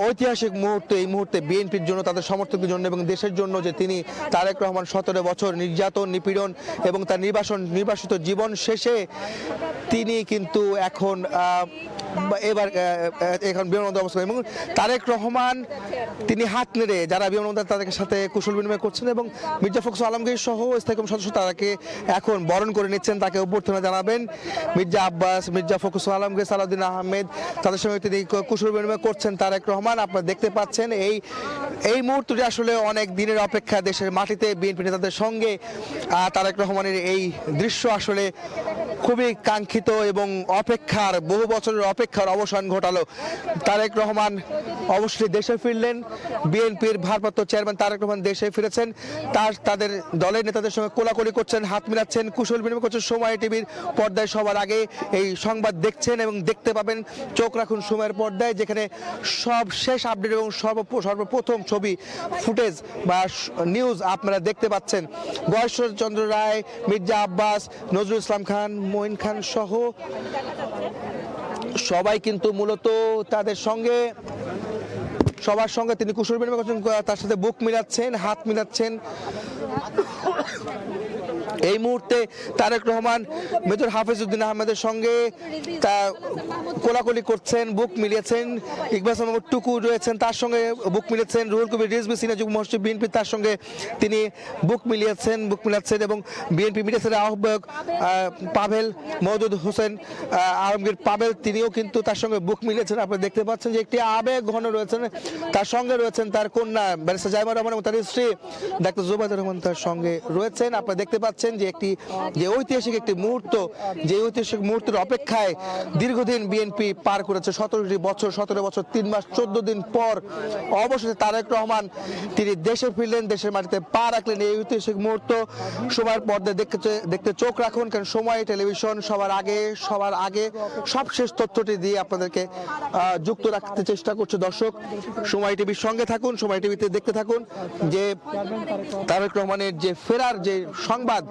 ঐতিহাসিক মুহূর্ত, এই মুহূর্তে বিএনপির জন্য, তাদের সমর্থকদের জন্য এবং দেশের জন্য, যে তিনি তারেক রহমান 17 বছর নির্যাতন, নিপীড়ন এবং তার নির্বাসিত জীবন শেষে তিনি কিন্তু এখন বিমানবন্দর অবস্থান। এবং তারেক রহমান তিনি হাত নেড়ে যারা বিমানবন্দর তাদের সাথে কুশল বিনিময় করছেন এবং মির্জা ফখরুল আলমগীর সহ স্থায়ী সদস্য তাকে এখন বরণ করে নিচ্ছেন, তাকে অভ্যর্থনা জানাবেন। মির্জা আব্বাস, মির্জা ফখরুল আলমগীর, সালাউদ্দিন আহমেদ, তাদের সঙ্গে তিনি কুশল বিনিময় করছেন তারেক রহমান। আপনারা দেখতে পাচ্ছেন এই মুহূর্তটি আসলে অনেক দিনের অপেক্ষা, দেশের মাটিতে বিএনপি নেতাদের সঙ্গে তারেক রহমানের এই দৃশ্য আসলে খুবই কাঙ্ক্ষিত এবং অপেক্ষার, বহু বছরের অপেক্ষার অবসান ঘটালো। তারেক রহমান অবশ্যই দেশে ফিরলেন, বিএনপির ভারপ্রাপ্ত চেয়ারম্যান তারেক রহমান দেশে ফিরেছেন, তাদের দলের নেতাদের সঙ্গে কোলাকুলি করছেন, হাত মিলাচ্ছেন, কুশল বিনিময় করছেন। সময় টিভির পর্দায় সবার আগে এই সংবাদ দেখছেন এবং দেখতে পাবেন, চোখ রাখুন সময়ের পর্দায়, যেখানে সব শেষ আপডেট এবং সর্বপ্রথম ছবি ফুটেজ বা নিউজ আপনারা দেখতে পাচ্ছেন। গয়েশ্বরচন্দ্র রায়, মির্জা আব্বাস, নজরুল ইসলাম খান, মঈন খান সহ সবাই কিন্তু মূলত তাদের সঙ্গে সবার সঙ্গে তিনি কুশল বিনিময় করছেন, তার সাথে বুক মিলাচ্ছেন, হাত মিলাচ্ছেন। এই মুহূর্তে তারেক রহমান মেজর হাফিজউদ্দিন আহমেদের সঙ্গে তা কোলাকুলি করছেন, বুক মিলিয়েছেন। ইকবাল সালাম টুকু রয়েছেন, তার সঙ্গে বুক মিলিয়েছেন। রুহুল কবির রিজভী সিনিয়র যুগ্ম মহাসচিব বিএনপি, তার সঙ্গে তিনি বুক মিলাচ্ছেন এবং বিএনপি মিডিয়া সেলের আহ্বায়ক পাভেল মওদুদ হোসেন আলমগীর পাভেল, তিনিও কিন্তু তার সঙ্গে বুক মিলিয়েছেন। আপনারা দেখতে পাচ্ছেন যে একটি আবেগ ঘন রয়েছেন। তার সঙ্গে রয়েছেন তার কন্যা ব্যারিস্টার জাইমা রহমান এবং তার স্ত্রী ডাক্তার জুবাইদা রহমান তার সঙ্গে রয়েছেন। আপনারা দেখতে পাচ্ছেন যে ঐতিহাসিক একটি মুহূর্ত, যে ঐতিহাসিক মুহূর্তের অপেক্ষায় দীর্ঘদিন বিএনপি পার করেছে। 17 বছর 3 মাস 14 দিন পর অবশেষে তারেক রহমান তিনি দেশে ফিরলেন, দেশের মাটিতে পা রাখলেন। এই ঐতিহাসিক মুহূর্ত সময়ের পর্দায় দেখতে চোখ রাখুন, কারণ সময় টেলিভিশন সবার আগে সবশেষ তথ্যটি দিয়ে আপনাদেরকে যুক্ত রাখতে চেষ্টা করছে। দর্শক, সময় টিভির সঙ্গে থাকুন, সময় টিভিতে দেখতে থাকুন যে তারেক রহমানের যে ফেরার যে সংবাদ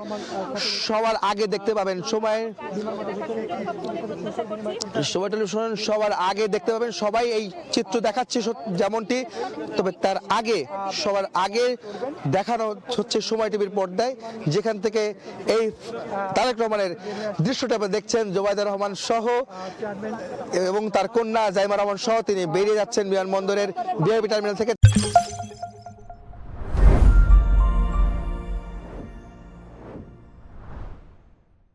সবার আগে দেখতে পাবেন। সময় টেলিভিশন সবার আগে দেখতে পাবেন। সবাই এই চিত্র দেখাচ্ছে যেমনটি, তবে তার আগে সবার আগে দেখানো হচ্ছে সময় টিভির পর্দায়, যেখান থেকে এই তারেক রহমানের দৃশ্যটা আপনারা দেখছেন। জুবাইদা রহমান সহ এবং তার কন্যা জাইমা রহমান সহ তিনি বেরিয়ে যাচ্ছেন বিমানবন্দরের ভিআইপি টার্মিনাল থেকে।